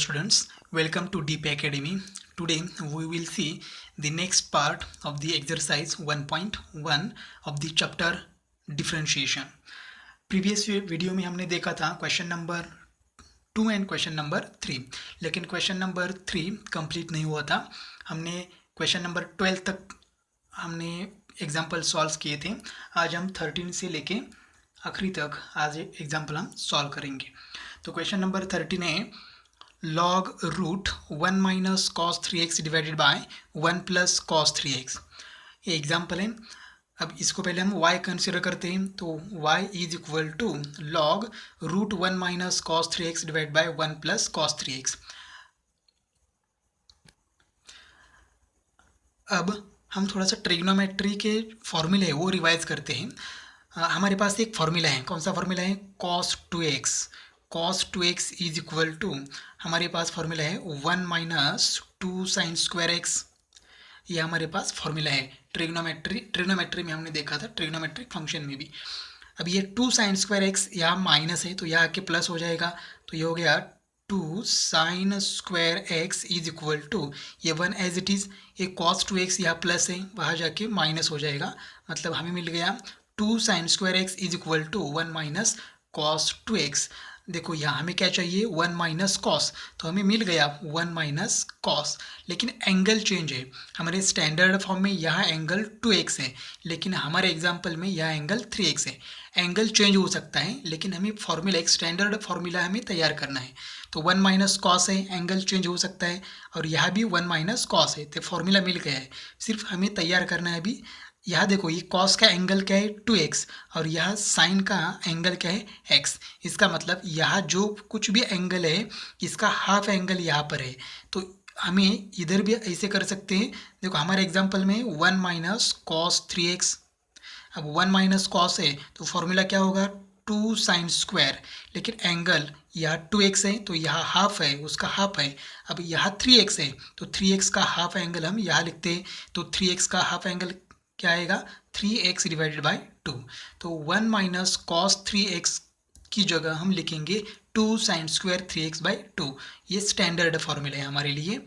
students, welcome to DP Academy. Today we will see the next part of the exercise 1.1 of the chapter differentiation. Previous video में हमने देखा था question number 2 and question number 3, लेकिन question number 3 complete नहीं हुआ था. हमने question number 12 तक हमने एग्जाम्पल सॉल्व किए थे. आज हम 13 से लेके आखिरी तक आज एग्जाम्पल हम सॉल्व करेंगे. तो क्वेश्चन नंबर 13 है log root 1 minus cos 3x divided by 1 plus cos 3x. ये एग्जाम्पल है. अब इसको पहले हम y कंसिडर करते हैं, तो y is equal to log root 1 minus cos 3x divide by 1 plus cos 3x. अब हम थोड़ा सा ट्रिग्नोमेट्री के फॉर्मूले है वो रिवाइज करते हैं. हमारे पास एक फॉर्मूला है. कौन सा फॉर्मूला है? cos 2x. cos 2x is equal to हमारे पास फॉर्मूला है 1 माइनस 2 साइन स्क्वायर एक्स. ये हमारे पास फॉर्मूला है. ट्रिग्नोमेट्री में हमने देखा था, ट्रिग्नोमेट्रिक फंक्शन में भी. अब ये 2 साइन स्क्वायर एक्स यहाँ माइनस है तो यहाँ आके प्लस हो जाएगा, तो ये हो गया 2 sine square x is equal to ये 1 एज इट इज़. ये cos 2x यहाँ प्लस है, वहाँ जाके माइनस हो जाएगा. मतलब हमें मिल गया 2 sine square x is equal to 1 minus cos 2x. देखो यहाँ हमें क्या चाहिए? 1 माइनस कॉस, तो हमें मिल गया 1 माइनस कॉस. लेकिन एंगल चेंज है. हमारे स्टैंडर्ड फॉर्म में यहाँ एंगल 2x है, लेकिन हमारे एग्जाम्पल में यहाँ एंगल 3x है. एंगल चेंज हो सकता है, लेकिन हमें फॉर्मूला एक स्टैंडर्ड फॉर्मूला हमें तैयार करना है. तो 1 माइनस कॉस है, एंगल चेंज हो सकता है, और यहाँ भी 1 माइनस कॉस है, तो फॉर्मूला मिल गया है. सिर्फ हमें तैयार करना है अभी. यहाँ देखो ये कॉस का एंगल क्या है? 2x, और यहाँ साइन का एंगल क्या है? x. इसका मतलब यहाँ जो कुछ भी एंगल है इसका हाफ एंगल यहाँ पर है, तो हमें इधर भी ऐसे कर सकते हैं. देखो हमारे एग्जांपल में 1 माइनस कॉस 3x. अब 1 माइनस कॉस है तो फॉर्मूला क्या होगा? 2 साइन स्क्वायर. लेकिन एंगल यहाँ 2x है तो यहाँ हाफ है, उसका हाफ है. अब यहाँ 3x है तो 3x का हाफ एंगल हम यहाँ लिखते हैं, तो 3x का हाफ एंगल क्या आएगा? 3x divided bye 2. तो 1 माइनस कॉस 3x की जगह हम लिखेंगे 2 साइन स्क्वायर 3x बाई 2. ये स्टैंडर्ड फॉर्मूला है हमारे लिए,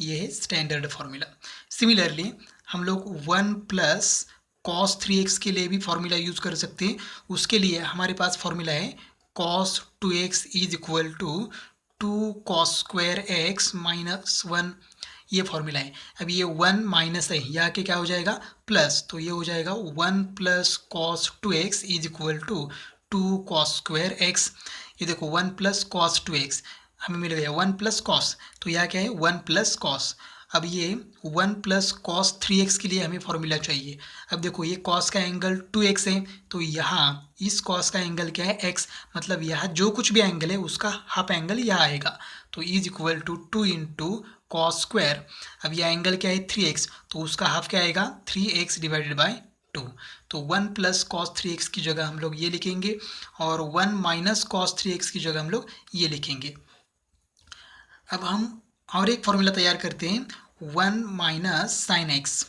ये है स्टैंडर्ड फॉर्मूला. सिमिलरली हम लोग 1 प्लस कॉस 3x के लिए भी फॉर्मूला यूज कर सकते हैं. उसके लिए हमारे पास फॉर्मूला है cos 2x is equal to 2 cos square x minus 1. ये फॉर्मूला है. अब ये 1 माइनस है, यहाँ के क्या हो जाएगा? प्लस, तो ये हो जाएगा 1 plus cos 2x is equal to 2 cos square x. ये देखो 1 प्लस कॉस 2x हमें मिल गया 1 प्लस कॉस, तो यहाँ क्या है? 1 प्लस कॉस. अब ये 1 प्लस कॉस 3x के लिए हमें फॉर्मूला चाहिए. अब देखो ये कॉस का एंगल 2x है, तो यहाँ इस कॉस का एंगल क्या है? x. मतलब यहाँ जो कुछ भी एंगल है उसका हाफ एंगल यहाँ आएगा, तो is equal to 2 into cos square. अब यह एंगल क्या है? 3x, तो उसका हाफ क्या आएगा? 3x divided bye 2. तो 1 प्लस कॉस 3x की जगह हम लोग ये लिखेंगे, और 1 माइनस कॉस 3x की जगह हम लोग ये लिखेंगे. अब हम और एक फॉर्मूला तैयार करते हैं, 1 माइनस साइन एक्स.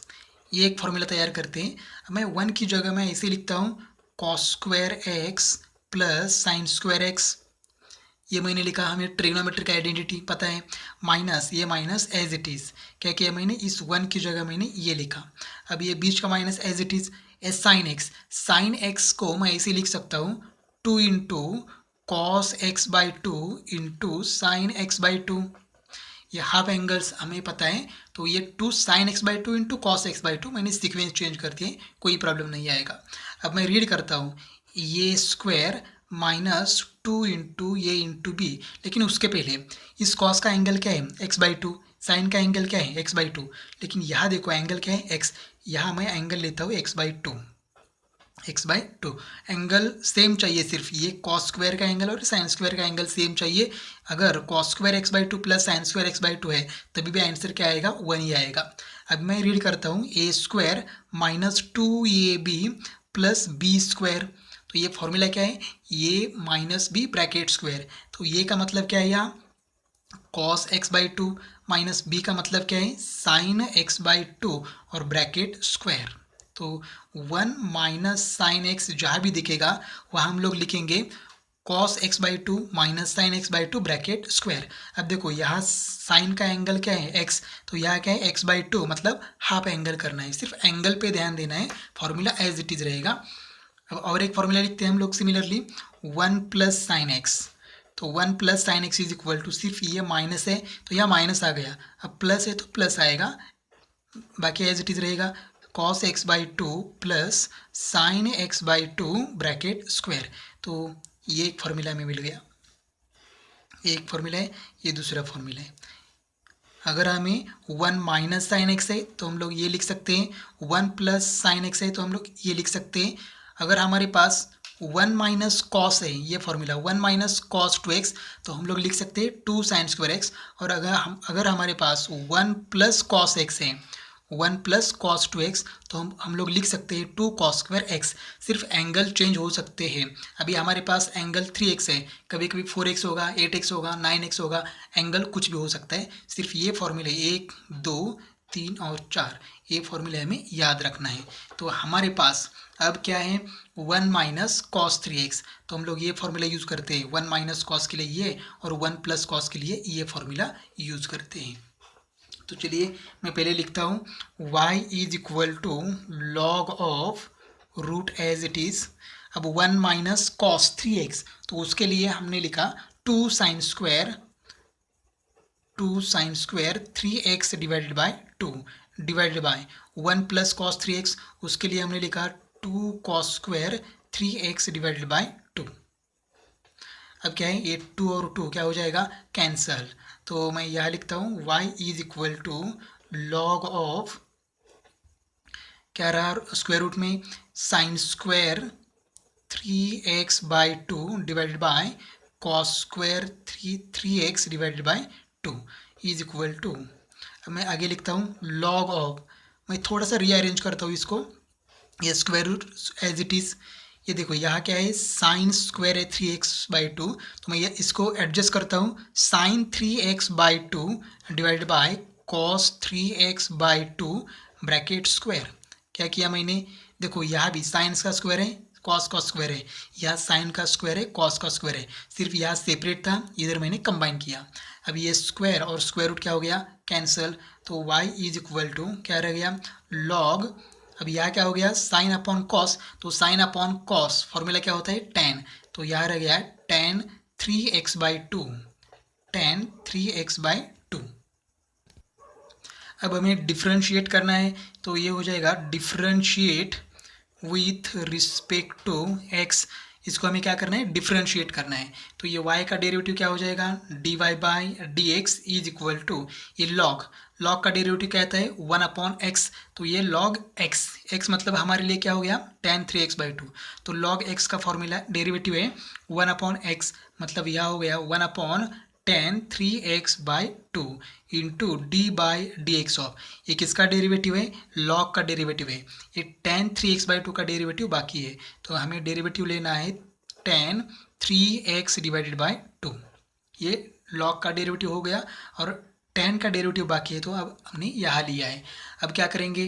ये एक फॉर्मूला तैयार करते हैं. मैं 1 की जगह मैं ऐसे लिखता हूँ cos square x plus sign square x. ये मैंने लिखा, हमें ट्रिग्नोमेट्रिक आइडेंटिटी पता है. माइनस, ये माइनस एज इट इज़. क्या किया मैंने? इस 1 की जगह मैंने ये लिखा. अब ये बीच का minus as it is. Sine x. Sine x को मैं ऐसे लिख सकता हूँ 2 into cos x by 2 into sine x by 2. ये हाफ एंगल्स हमें पता है, तो ये 2 sign x by 2 into cos x by 2. मैंने सीक्वेंस चेंज कर दिए, कोई प्रॉब्लम नहीं आएगा. अब मैं रीड करता हूँ, ये स्क्वायर माइनस 2 इंटू ये इंटू बी. लेकिन उसके पहले इस कॉस का एंगल क्या है? x by 2. साइन का एंगल क्या है? x by 2. लेकिन यहाँ देखो एंगल क्या है? x. यहाँ मैं एंगल लेता हूँ x by 2. x by 2 angle same चाहिए. सिर्फ ये कॉस स्क्वायर का एंगल और साइन स्क्वायर का एंगल सेम चाहिए. अगर cos square x by 2 plus sign square x by 2 है, तभी भी आंसर क्या आएगा? 1 ही आएगा. अब मैं रीड करता हूँ, A square minus 2ab plus B square. तो ये फॉर्मूला क्या है? ये माइनस बी ब्रैकेट स्क्वायर. तो ये का मतलब क्या है? यहाँ cos x by 2 minus B का मतलब क्या है? साइन एक्स बाई 2 और ब्रैकेट स्क्वायर. तो 1 माइनस साइन एक्स जहाँ भी दिखेगा वहाँ हम लोग लिखेंगे cos x by two minus sine x by two bracket square. अब देखो यहाँ साइन का एंगल क्या है एक्स, तो यहाँ क्या है एक्स बाई टू, मतलब हाफ एंगल करना है, सिर्फ एंगल पे ध्यान देना है, फॉर्मूला एज इट इज रहेगा। अब और एक फॉर्मूला लिखते हैं हम लोग similarly, one plus sine x, तो one plus sine x is equal to, सिर्फ ये माइनस है तो यहाँ माइनस आ गया, अब प्लस है तो प्लस आएगा, बाकी एज इट इज रहेगा, cos x by two plus sine x by two bracket square. तो ये एक फॉर्मूला हमें मिल गया, एक फॉर्मूला है, ये दूसरा फॉर्मूला है। अगर हमें वन माइनस साइन एक्स है तो हम लोग ये लिख सकते हैं, वन प्लस साइन एक्स है तो हम लोग ये लिख सकते हैं। अगर हमारे पास वन माइनस कॉस है, ये formula one minus cos two x, तो हम लोग लिख सकते हैं टू साइन स्क्वायर एक्स। और अगर हमारे पास वन प्लस कॉस एक्स है, one plus cos two x, तो हम लोग लिख सकते हैं टू कॉस स्क्वायर एक्स। सिर्फ एंगल चेंज हो सकते हैं। अभी हमारे पास एंगल 3x है, कभी कभी 4x होगा, 8x होगा, 9x होगा, एंगल कुछ भी हो सकता है। सिर्फ ये फॉर्मूले 1, 2, 3 और 4, ये फॉर्मूले हमें याद रखना है। तो हमारे पास अब क्या है, वन माइनस कॉस 3x, तो हम लोग ये फॉर्मूला यूज़ करते हैं, वन माइनस कॉस के लिए ये और वन प्लस कॉस के लिए ये फॉर्मूला यूज़ करते हैं। तो चलिए मैं पहले लिखता हूँ, y is equal to log of root as it is. अब वन माइनस कॉस 3x, तो उसके लिए हमने लिखा two sine square 3x divided by two, divided by one plus cos 3x, उसके लिए हमने लिखा two cos square 3x divided by two. अब क्या है, ये टू और टू क्या हो जाएगा, कैंसल। तो मैं यहाँ लिखता हूँ y is equal to log of, क्या रहा स्क्वायर रूट में, sine square 3x by two divided by cos square 3x divided by two is equal to. अब मैं आगे लिखता हूँ लॉग ऑफ, मैं थोड़ा सा रीअरेंज करता हूँ इसको, ये square root as it is, ये देखो यहाँ क्या है, साइन स्क्वायर है 3x बाई टू, तो मैं ये इसको एडजस्ट करता हूँ, sine 3x by two divide by cos 3x by two bracket square. क्या किया मैंने, देखो यहाँ भी साइन का स्क्वायर है, कॉस का स्क्वायर है, यहाँ साइन का स्क्वायर है, कॉस का स्क्वायर है, सिर्फ यहाँ सेपरेट था, इधर मैंने कंबाइन किया। अब ये स्क्वायर और स्क्वायर रूट क्या हो गया, कैंसल। तो y इज इक्वल टू क्या रह गया, लॉग, अब यहाँ क्या हो गया, साइन अपॉन कॉस, तो साइन अपॉन कॉस फॉर्मूला क्या होता है, टेन, तो यहाँ रह गया tan 3x by two, tan 3x by two. अब हमें डिफ्रेंशिएट करना है, तो ये हो जाएगा differentiate with respect to x, इसको हमें क्या करना है, डिफ्रेंशिएट करना है। तो ये y का डेरिवेटिव क्या हो जाएगा, dy by D x is equal to, ये लॉग का डेरिवेटिव क्या आता है, वन अपॉन एक्स, तो ये लॉग x मतलब हमारे लिए क्या हो गया, टेन 3x बाई टू, तो लॉग x का फॉर्मूला डेरिवेटिव है वन अपॉन एक्स, मतलब यह हो गया one upon ten 3x by two into d by D x of, ये किसका डेरिवेटिव है, लॉग का डेरिवेटिव है, ये टेन 3x बाई टू का डेरिवेटिव बाकी है, तो हमें डेरिवेटिव लेना है ten 3x divided by to, ये लॉग का डेरिवेटिव हो गया और टेन का डेरिवेटिव बाकी है, तो अब हमने यहाँ लिया है। अब क्या करेंगे,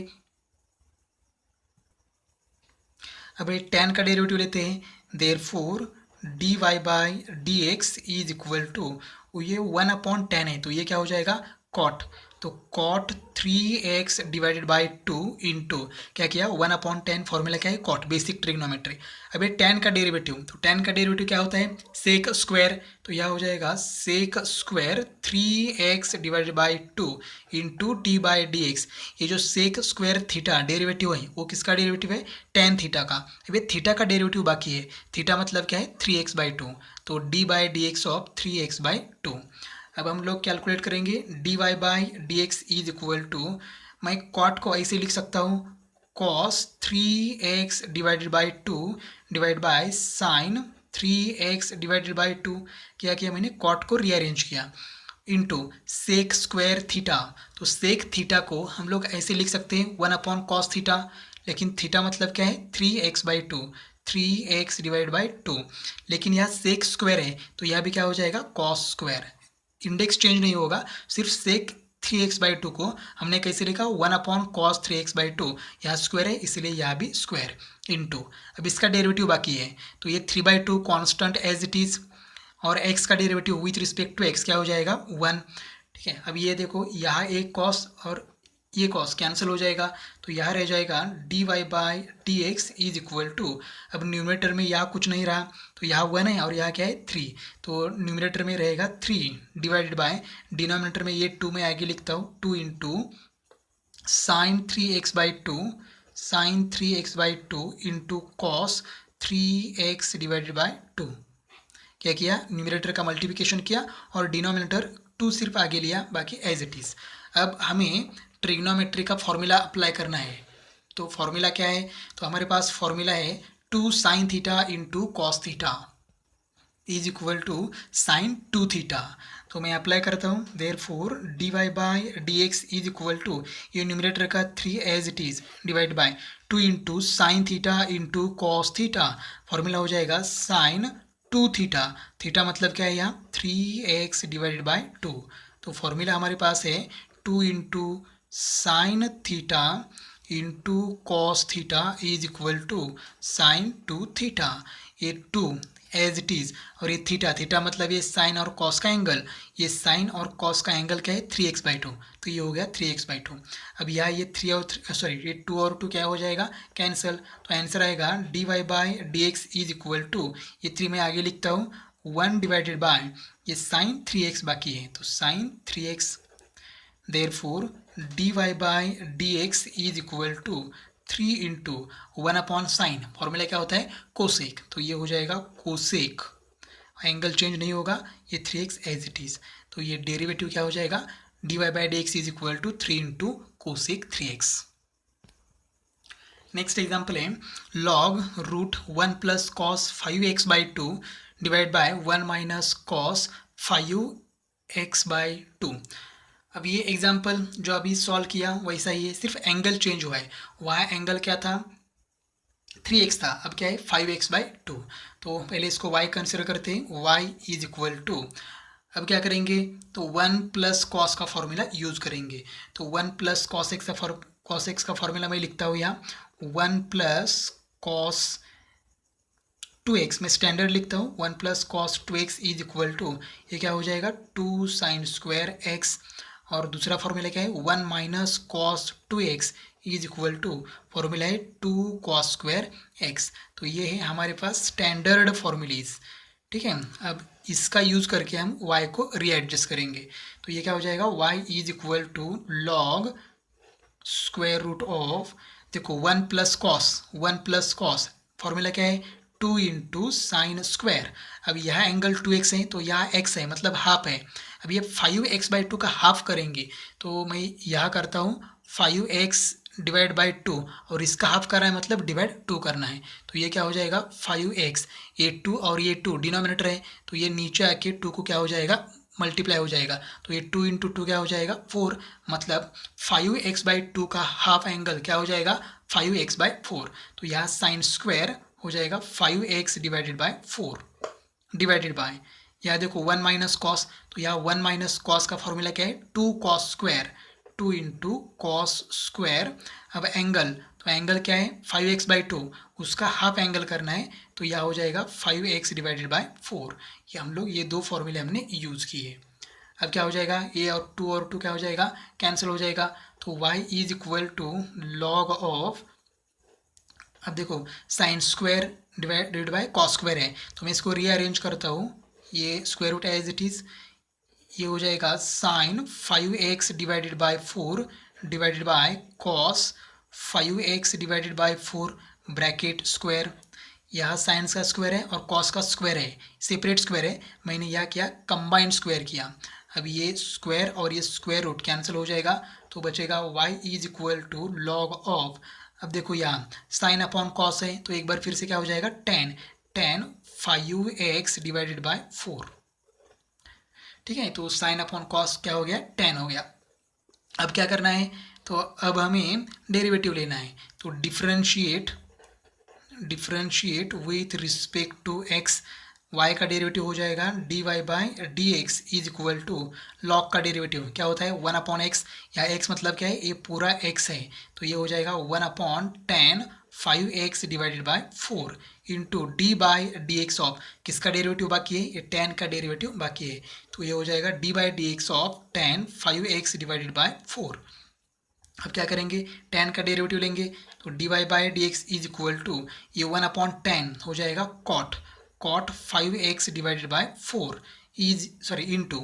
अब ये टेन का डेरिवेटिव लेते हैं, therefore D Y by D x is equal to, ये वन अपॉन टेन है, तो ये क्या हो जाएगा, कॉट, तो cot 3x divided by two into क्या किया, वन अपॉन टेन, फॉर्मूला क्या है, कॉट, बेसिक ट्रिग्नोमेट्री। अब ये टेन का डेरिवेटिव, तो टेन का डेरिवेटिव क्या होता है, सेक स्क्वायर, तो यह हो जाएगा sec square 3x divided by two into d by D x. ये जो सेक स्क्वायर थीटा डेरिवेटिव है वो किसका डेरिवेटिव है, टेन थीटा का। अब ये थीटा का डेरिवेटिव बाकी है, थीटा मतलब क्या है, 3x बाई टू, तो D by D x of 3x by two. अब हम लोग कैलकुलेट करेंगे d Y by D x is equal to, मैं कॉट को ऐसे लिख सकता हूँ, cos 3x divided by two divide by sine 3x divided by two, क्या किया मैंने, कॉट को रीअरेंज किया, इंटू सेक स्क्वायर थीटा, तो सेक थीटा को हम लोग ऐसे लिख सकते हैं वन अपॉन कॉस थीटा, लेकिन थीटा मतलब क्या है, 3x by to, 3x divide by two, लेकिन यहाँ सेक स्क्वायर है तो यह भी क्या हो जाएगा, कॉस स्क्वायर, इंडेक्स चेंज नहीं होगा, सिर्फ सेक 3x/2 को हमने कैसे लिखा, 1/cos 3x/2, यहाँ स्क्वायर है इसलिए यहाँ भी स्क्वायर इनटू, अब इसका डेरिवेटिव बाकी है तो ये 3/2 कांस्टेंट एज इट इज़, और x का derivative with respect to x क्या हो जाएगा 1। ठीक है, अब ये देखो यहाँ एक कॉस और ये कॉस कैंसिल हो जाएगा तो यहाँ रह जाएगा dy/dx इज इक्वल टू, अब न्यूमरेटर में यहाँ कुछ नहीं रहा तो यहाँ 1 है और यहाँ क्या है 3, तो न्यूमरेटर में रहेगा 3 डिवाइडेड बाय डिनोमिनेटर में ये 2 में आगे लिखता हूँ 2 into sign 3x/2 into cos 3x divided bye 2। क्या किया, न्यूमरेटर का मल्टीप्लिकेशन किया और डिनोमिनेटर 2 सिर्फ आगे लिया, बाकी एज इट इज़। अब हमें ट्रिग्नोमेट्री का फॉर्मूला अप्लाई करना है, तो फॉर्मूला क्या है, तो हमारे पास फॉर्मूला है 2 sine theta into cos theta is equal to sine 2 theta. तो मैं अप्लाई करता हूँ, therefore dy/dx is equal to, ये न्यूमरेटर का 3 as it is divide by 2 into sine theta into cos theta, formula हो जाएगा साइन 2 थीटा, थीटा मतलब क्या है यहाँ 3x डिवाइडेड बाय 2। तो फॉर्मूला हमारे पास है 2 into sine theta into cos theta is equal to sine 2 theta, ये 2 एज इट इज़, और ये थीटा, थीटा मतलब ये साइन और कॉस का एंगल, ये साइन और कॉस का एंगल क्या है 3x/2, तो ये हो गया 3x/2। अब यहाँ ये 3 और ये 2 और 2 क्या हो जाएगा कैंसिल, तो आंसर आएगा dy/dx इज इक्वल टू, ये 3 में आगे लिखता हूँ 1 डिवाइडेड बाय ये साइन 3x बाकी है तो sine 3x, therefore dy/dx is equal to 3 into 1/साइन, फॉर्मूला क्या होता है कोसेक, तो ये हो जाएगा कोसेक, एंगल चेंज नहीं होगा, ये 3x एज इट इज़, तो ये डेरिवेटिव क्या हो जाएगा dy/dx is equal to 3 into cosec 3x। Next example है log root 1 plus cos 5x/2 divide by 1 minus cos 5x/2। अब ये एग्जाम्पल जो अभी सॉल्व किया वैसा ही है, सिर्फ एंगल चेंज हुआ है, वहाँ एंगल क्या था 3x था, अब क्या है 5x/2। तो पहले इसको y कंसिडर करते हैं, y इज इक्वल टू, अब क्या करेंगे तो 1 प्लस कॉस का फॉर्मूला यूज़ करेंगे, तो 1 प्लस कॉस एक्स का फॉर्मूला मैं लिखता हूँ यहाँ 1 प्लस कॉस 2x, मैं स्टैंडर्ड लिखता हूँ 1 plus cos 2x is equal to, ये क्या हो जाएगा 2 साइन स्क्वायर x, और दूसरा फॉर्मूला क्या है 1 minus cos 2x is equal to, formula है 2 कॉस स्क्वायर x। तो ये है हमारे पास स्टैंडर्ड फॉर्मूलीज। ठीक है, अब इसका यूज़ करके हम y को रीएडजस्ट करेंगे, तो ये क्या हो जाएगा y is equal to log square root of, देखो 1 प्लस कॉस फॉर्मूला क्या है 2 इंटू साइन स्क्वायर, अब यहाँ एंगल 2x है तो यहाँ x है मतलब हाफ है, अब ये 5x/2 का हाफ करेंगे तो मैं यहाँ करता हूँ 5x डिवाइड बाई 2, और इसका हाफ करना है मतलब डिवाइड 2 करना है, तो ये क्या हो जाएगा 5x, ये 2 और ये 2 डिनोमिनेटर है तो ये नीचे आके 2 को क्या हो जाएगा मल्टीप्लाई हो जाएगा, तो ये 2 इंटू 2 क्या हो जाएगा 4, मतलब 5x/2 का हाफ एंगल क्या हो जाएगा 5x/4, तो यहाँ साइन स्क्वायर हो जाएगा 5x divided by 4 divided bye, यहाँ देखो 1 माइनस कॉस, तो यहाँ 1 माइनस कॉस का फॉर्मूला क्या है 2 cos square, 2 into cos square, अब एंगल, तो एंगल क्या है 5x/2, उसका हाफ एंगल करना है तो यह हो जाएगा 5x डिवाइडेड बाय 4। ये हम लोग ये दो फॉर्मूले हमने यूज़ किए। अब क्या हो जाएगा ये और 2 क्या हो जाएगा कैंसिल हो जाएगा, तो y is equal to log of, अब देखो sine square divided by cos square है तो मैं इसको रीअरेंज करता हूँ, ये square root as it is, ये हो जाएगा sine 5x divided by 4 divided by cos 5x divided by 4 bracket square, यहाँ साइंस का स्क्वायर है और कॉस का स्क्वायर है, सेपरेट स्क्वायर है, मैंने यह किया कंबाइंड स्क्वायर किया, अब ये स्क्वायर और ये स्क्वायर रूट कैंसिल हो जाएगा तो बचेगा y is equal to log of, अब देखो यहाँ साइन अपॉन कॉस है तो एक बार फिर से क्या हो जाएगा tan 5x डिवाइडेड बाय 4। ठीक है, तो साइन अपॉन कॉस क्या हो गया tan हो गया। अब क्या करना है, तो अब हमें डेरिवेटिव लेना है, तो differentiate with respect to x, y का डेरिवेटिव हो जाएगा dy by D x is equal to log का डेरिवेटिव क्या होता है 1/x। या x मतलब क्या है, ये पूरा x है, तो ये हो जाएगा 1/10 5x divided by 4 into d by D x of किसका डेरिवेटिव बाकी है, ये 10 का डेरिवेटिव बाकी है, तो ये हो जाएगा d by D x of 10 5x divided by 4। अब क्या करेंगे, 10 का डेरिवेटिव लेंगे, तो d Y by D x is equal to ये 1/10 हो जाएगा cot 5x divided by 4 is sorry into.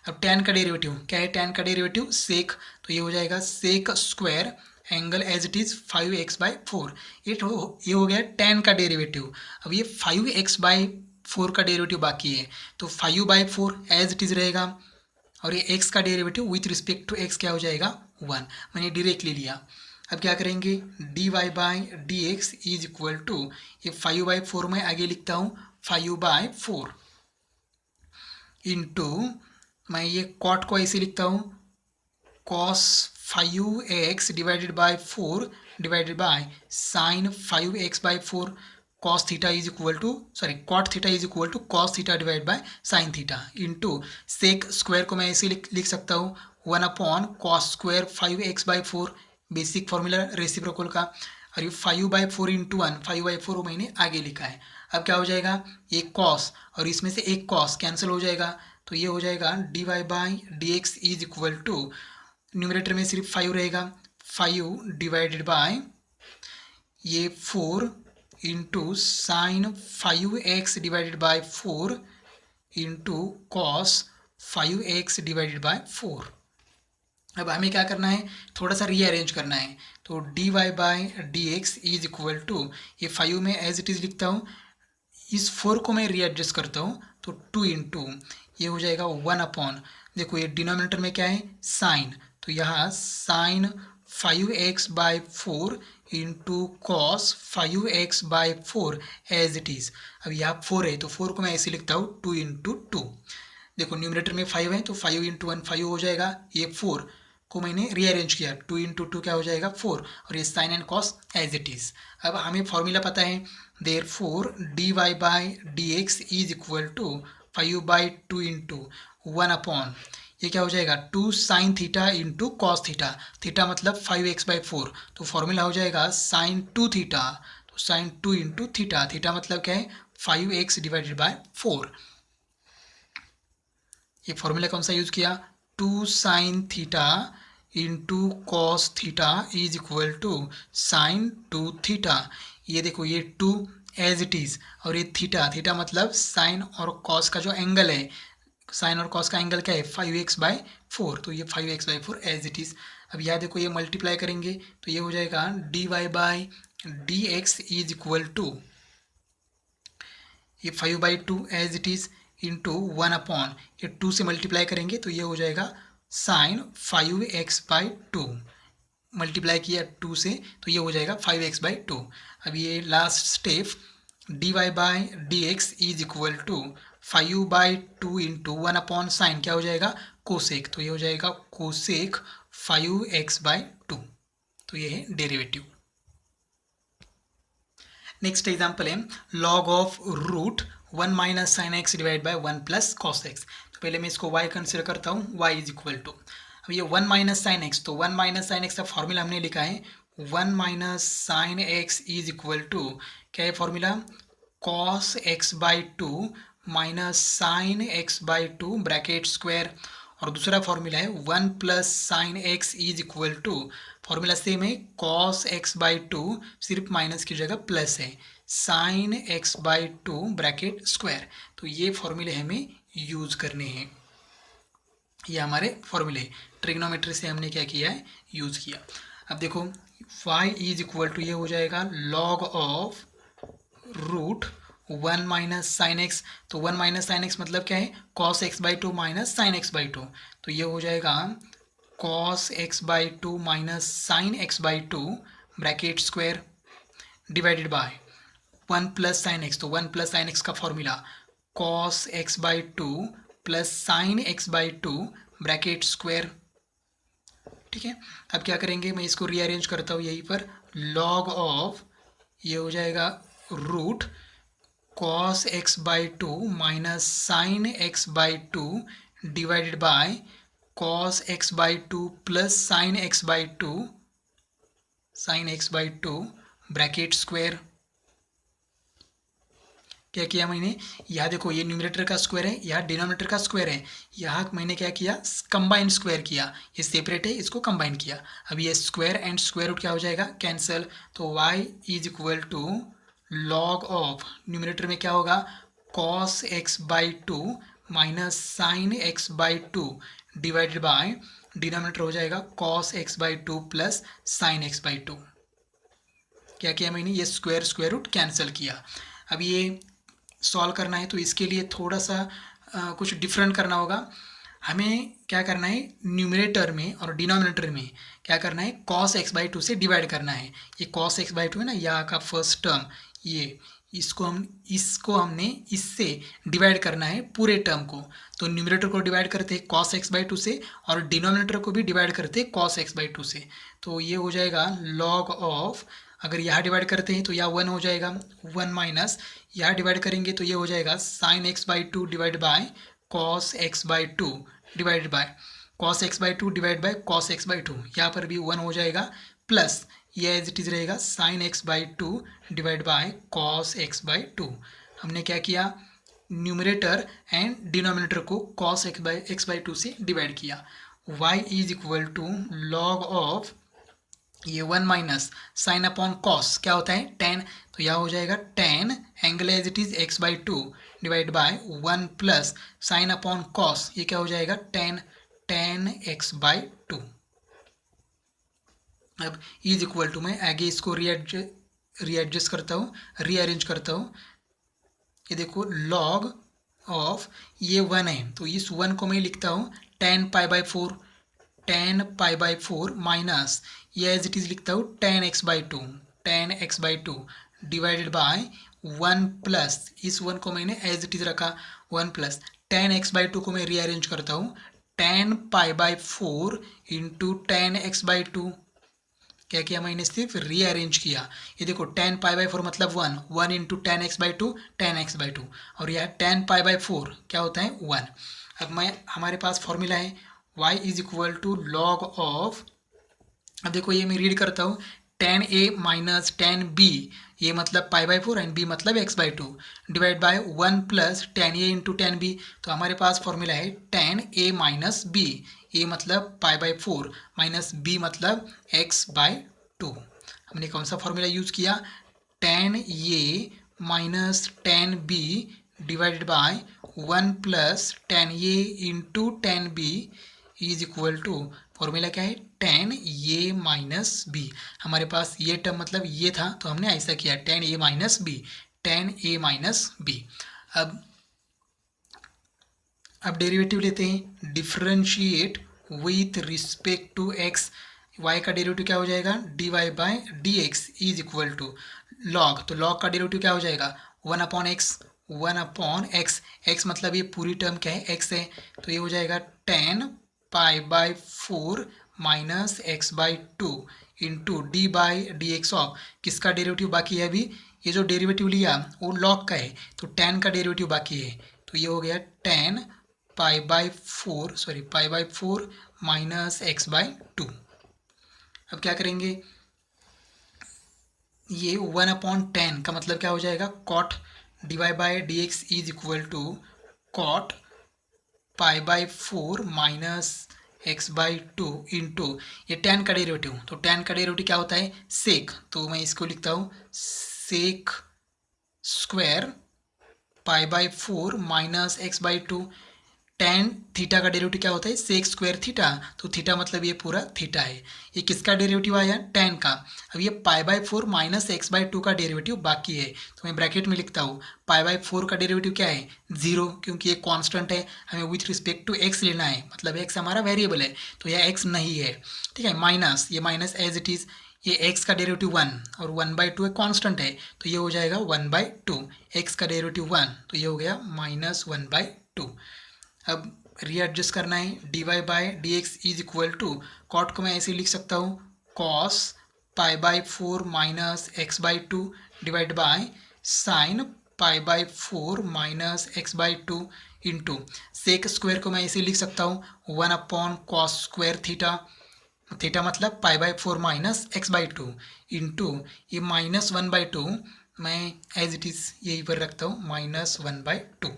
अब 10 का डेरिवेटिव क्या है, 10 का डेरिवेटिव सेक, तो ये हो जाएगा sec square angle as it is 5x/4। ये हो गया 10 का डेरिवेटिव। अब ये 5x/4 का डेरिवेटिव बाकी है, तो 5/4 एज इट इज़ रहेगा, और ये x का derivative with respect to x क्या हो जाएगा 1, मैंने डायरेक्टली लिया। अब क्या करेंगे, d Y by D x is equal to ये 5/4 में आगे लिखता हूँ 5/4 इंटू मैं ये कॉट को ऐसे लिखता हूँ cos 5x divided by 4 divided by sine 5x/4 cos theta is equal to sorry cot theta is equal to cos theta divide by sine theta into sec square को मैं ऐसे लिख सकता हूँ 1/cos² 5x/4 basic formula reciprocal का। और ये 5/4 into 1 5/4 मैंने आगे लिखा है। अब क्या हो जाएगा, एक कॉस और इसमें से एक कॉस कैंसिल हो जाएगा, तो ये हो जाएगा d Y by D x is equal to numerator में सिर्फ 5 रहेगा, 5 डिवाइडेड बाय ये 4 into sine 5x divided by 4 into cos 5x divided by 4। अब हमें क्या करना है, थोड़ा सा रीअरेंज करना है, तो d Y by D x is equal to ये 5 में एज इट इज़ लिखता हूँ, इस 4 को मैं रीएडजस्ट करता हूँ, तो 2 इंटू ये हो जाएगा 1/, देखो ये डिनोमिनेटर में क्या है साइन, तो यहाँ sine 5x/4 into cos 5x/4 as it is. अब यहाँ 4 है, तो 4 को मैं ऐसे लिखता हूँ 2 इंटू 2। देखो न्यूमरेटर में 5 है, तो 5 इंटू 1 5 हो जाएगा, ये 4 को मैंने रीअरेंज किया 2 इंटू 2 क्या हो जाएगा 4, और ये sine and cos as it is. अब हमें फॉर्मूला पता है, therefore D Y by D x is equal to 5/2 into 1/, ये क्या हो जाएगा 2 sine theta into cos theta, theta मतलब 5x/4, तो फॉर्मूला हो जाएगा साइन 2 थीटा, तो साइन 2 इंटू थीटा, थीटा मतलब क्या है 5x डिवाइडेड बाय 4। ये फॉर्मूला कौन सा यूज़ किया, 2 sine theta into cos theta is equal to sine 2 theta. ये देखो ये 2 एज इट इज़, और ये थीटा मतलब साइन और कॉस का जो एंगल है, साइन और कॉस का एंगल क्या है 5x/4, तो ये 5x/4 एज इट इज़। अब यहाँ देखो ये मल्टीप्लाई करेंगे, तो ये हो जाएगा d Y by D x is equal to ये 5/2 एज इट इज़ इंटू 1/, ये 2 से मल्टीप्लाई करेंगे, तो ये हो जाएगा साइन 5x/2, मल्टीप्लाई किया 2 से, तो ये हो जाएगा 5x/2। अब ये last step d Y by D x is equal to 5/2 into 1/, sine क्या हो जाएगा कोसेक, तो ये हो जाएगा कोसेक 5x/2, तो ये है डेरिवेटिव। नेक्स्ट एग्जाम्पल है log of root 1 minus sine x divide by 1 plus cos x. तो पहले मैं इसको y कंसिडर करता हूँ, y इज इक्वल टू अब ये 1 माइनस साइन एक्स, तो 1 माइनस साइन एक्स का फॉर्मूला हमने लिखा है 1 minus sine x is equal to क्या है formula cos x/2 minus sine x/2 bracket square, और दूसरा फॉर्मूला है 1 plus sine x is equal to formula same है कॉस x/2 सिर्फ माइनस की जगह प्लस है साइन x/2 ब्रैकेट स्क्वायर। तो ये फॉर्मूले हमें यूज़ करने हैं, ये हमारे फॉर्मूले ट्रिग्नोमेट्री से हमने क्या किया है यूज़ किया। अब देखो y इज इक्वल टू ये हो जाएगा log of root 1 minus sine x, तो 1 माइनस साइन एक्स मतलब क्या है cos x/2 minus sine x/2, तो ये हो जाएगा cos x/2 minus sine x/2 bracket square divided by 1 plus sine x, तो 1 प्लस साइन एक्स का formula cos x/2 plus sine x/2 bracket square. ठीक है, अब क्या करेंगे मैं इसको रीअरेंज करता हूँ यहीं पर लॉग ऑफ ये हो जाएगा root cos x by two minus sine x by two divided by cos x by two plus sine x by two bracket square. क्या किया मैंने, यहाँ देखो ये न्यूमरेटर का स्क्वायर है, यहाँ डिनोमिनेटर का स्क्वायर है, यहाँ मैंने क्या किया, कंबाइन स्क्वायर किया। ये सेपरेट है, इसको कंबाइन किया। अब ये स्क्वायर एंड स्क्वायर रूट क्या हो जाएगा, कैंसल। तो y is equal to log of, numerator में क्या होगा, cos x by two minus sine x by two divided by denominator हो जाएगा cos x by two plus sine x by two. क्या किया मैंने, ये स्क्वायर स्क्वायर रूट कैंसिल किया। अब ये सॉल्व करना है तो इसके लिए थोड़ा सा कुछ डिफरेंट करना होगा। हमें क्या करना है, न्यूमरेटर में और डिनोमिनेटर में क्या करना है, कॉस एक्स बाई टू से डिवाइड करना है। ये कॉस एक्स बाई टू है ना, यहाँ का फर्स्ट टर्म, ये इसको हमने इससे डिवाइड करना है पूरे टर्म को। तो न्यूमरेटर को डिवाइड करते हैं कॉस एक्स बाई टू से और डिनोमिनेटर को भी डिवाइड करते हैं कॉस एक्स बाई टू से। तो ये हो जाएगा लॉग ऑफ, अगर यहाँ डिवाइड करते हैं तो यहाँ 1 हो जाएगा, 1 माइनस यहाँ डिवाइड करेंगे तो ये हो जाएगा sine x by two divide by cos x by two divided by cos x by two divide by cos x by two, यहाँ पर भी 1 हो जाएगा, प्लस ये एज इट इज़ रहेगा sine x by two divide by cos x by two. हमने क्या किया, न्यूमरेटर एंड डिनोमिनेटर को कॉस एक्स बाई टू से डिवाइड किया। y is equal to log of, ये 1 माइनस साइन अपॉन कॉस क्या होता है, टेन, तो यह हो जाएगा tan angle as it is x by two divide by 1 plus sine upon cos, ये क्या हो जाएगा टेन एक्स बाई टू। अब इज इक्वल टू, मैं आगे इसको रीएडजस्ट करता हूँ, रीअरेंज करता हूँ। ये देखो लॉग ऑफ, ये 1 है तो इस 1 को मैं लिखता हूँ ten pi by four minus ये एज इट इज़ लिखता हूँ ten x by two divided by 1 plus, इस 1 को मैंने एज इट इज़ रखा 1 plus ten x by to को मैं रीअरेंज करता हूँ ten pi by four into ten x by two. क्या किया मैंने, सिर्फ रीअरेंज किया। ये देखो टेन पाई बाई फोर मतलब 1 into ten x by two, ten x by to, और यह टेन पाई बाई फोर क्या होता है 1। अब हमारे पास फॉर्मूला है y is equal to log of, अब देखो ये मैं रीड करता हूँ टेन ए माइनस टेन बी, ये मतलब pi by four and B मतलब x by two divide by 1 plus tan A into tan B. तो हमारे पास फॉर्मूला है tan A minus B, A मतलब pi by four minus B मतलब x by two. हमने कौन सा फॉर्मूला यूज़ किया, tan A minus tan b divided by 1 plus tan A into tan b is equal to, formula क्या है tan ए minus B. हमारे पास ये टर्म मतलब ये था तो हमने ऐसा किया टेन ए माइनस बी। अब डेरिवेटिव लेते हैं, differentiate with respect to x, y का डेरिवेटिव क्या हो जाएगा, dy by d x is equal to log, तो लॉग का डेरिवेटिव क्या हो जाएगा 1 अपॉन एक्स, x मतलब ये पूरी टर्म क्या है x है, तो ये हो जाएगा ten pi by four minus x by two into d by D x of, किसका डेरिवेटिव बाकी है अभी, ये जो डेरिवेटिव लिया वो लॉग का है तो टेन का डेरिवेटिव बाकी है, तो ये हो गया ten pi by four minus x by two. अब क्या करेंगे, ये 1 अपॉन टेन का मतलब क्या हो जाएगा cot d Y by D x is equal to cot pi by four minus x by two into ये टेन का डेरिवेटिव, तो टेन का डेरिवेटिव क्या होता है सेक, तो मैं इसको लिखता हूँ sec square pi by four minus x by two. Tan theta का डेरिवेटिव क्या होता है सेक स्क्वायर थीटा, तो थीटा मतलब ये पूरा थीटा है। ये किसका डेरिवेटिव आया टेन का। अब ये पाई by four minus x by to का डेरिवेटिव बाकी है, तो मैं ब्रैकेट में लिखता हूँ पाई बाई फोर का डेरिवेटिव क्या है 0, क्योंकि ये कांस्टेंट है, हमें विथ रिस्पेक्ट टू एक्स लेना है, मतलब एक्स हमारा वेरिएबल है तो यह एक्स नहीं है, ठीक है। माइनस ये माइनस एज इट इज़, ये x का डेरिवेटिव 1 और 1/2 एक कांस्टेंट है तो ये हो जाएगा 1/2, x का डेरिवेटिव 1 तो ये हो गया माइनस 1/2। अब रीएडजस्ट करना है D Y by D x is equal to, cot को मैं ऐसे लिख सकता हूँ cos pi by four minus x by two divide by sine pi by 4 minus x by 2 into sec square को मैं ऐसे लिख सकता हूँ 1 upon cos square theta, theta मतलब pi by 4 minus x by 2 into ये माइनस 1 बाई 2 मैं as it is यहीं पर रखता हूँ माइनस 1 बाई 2।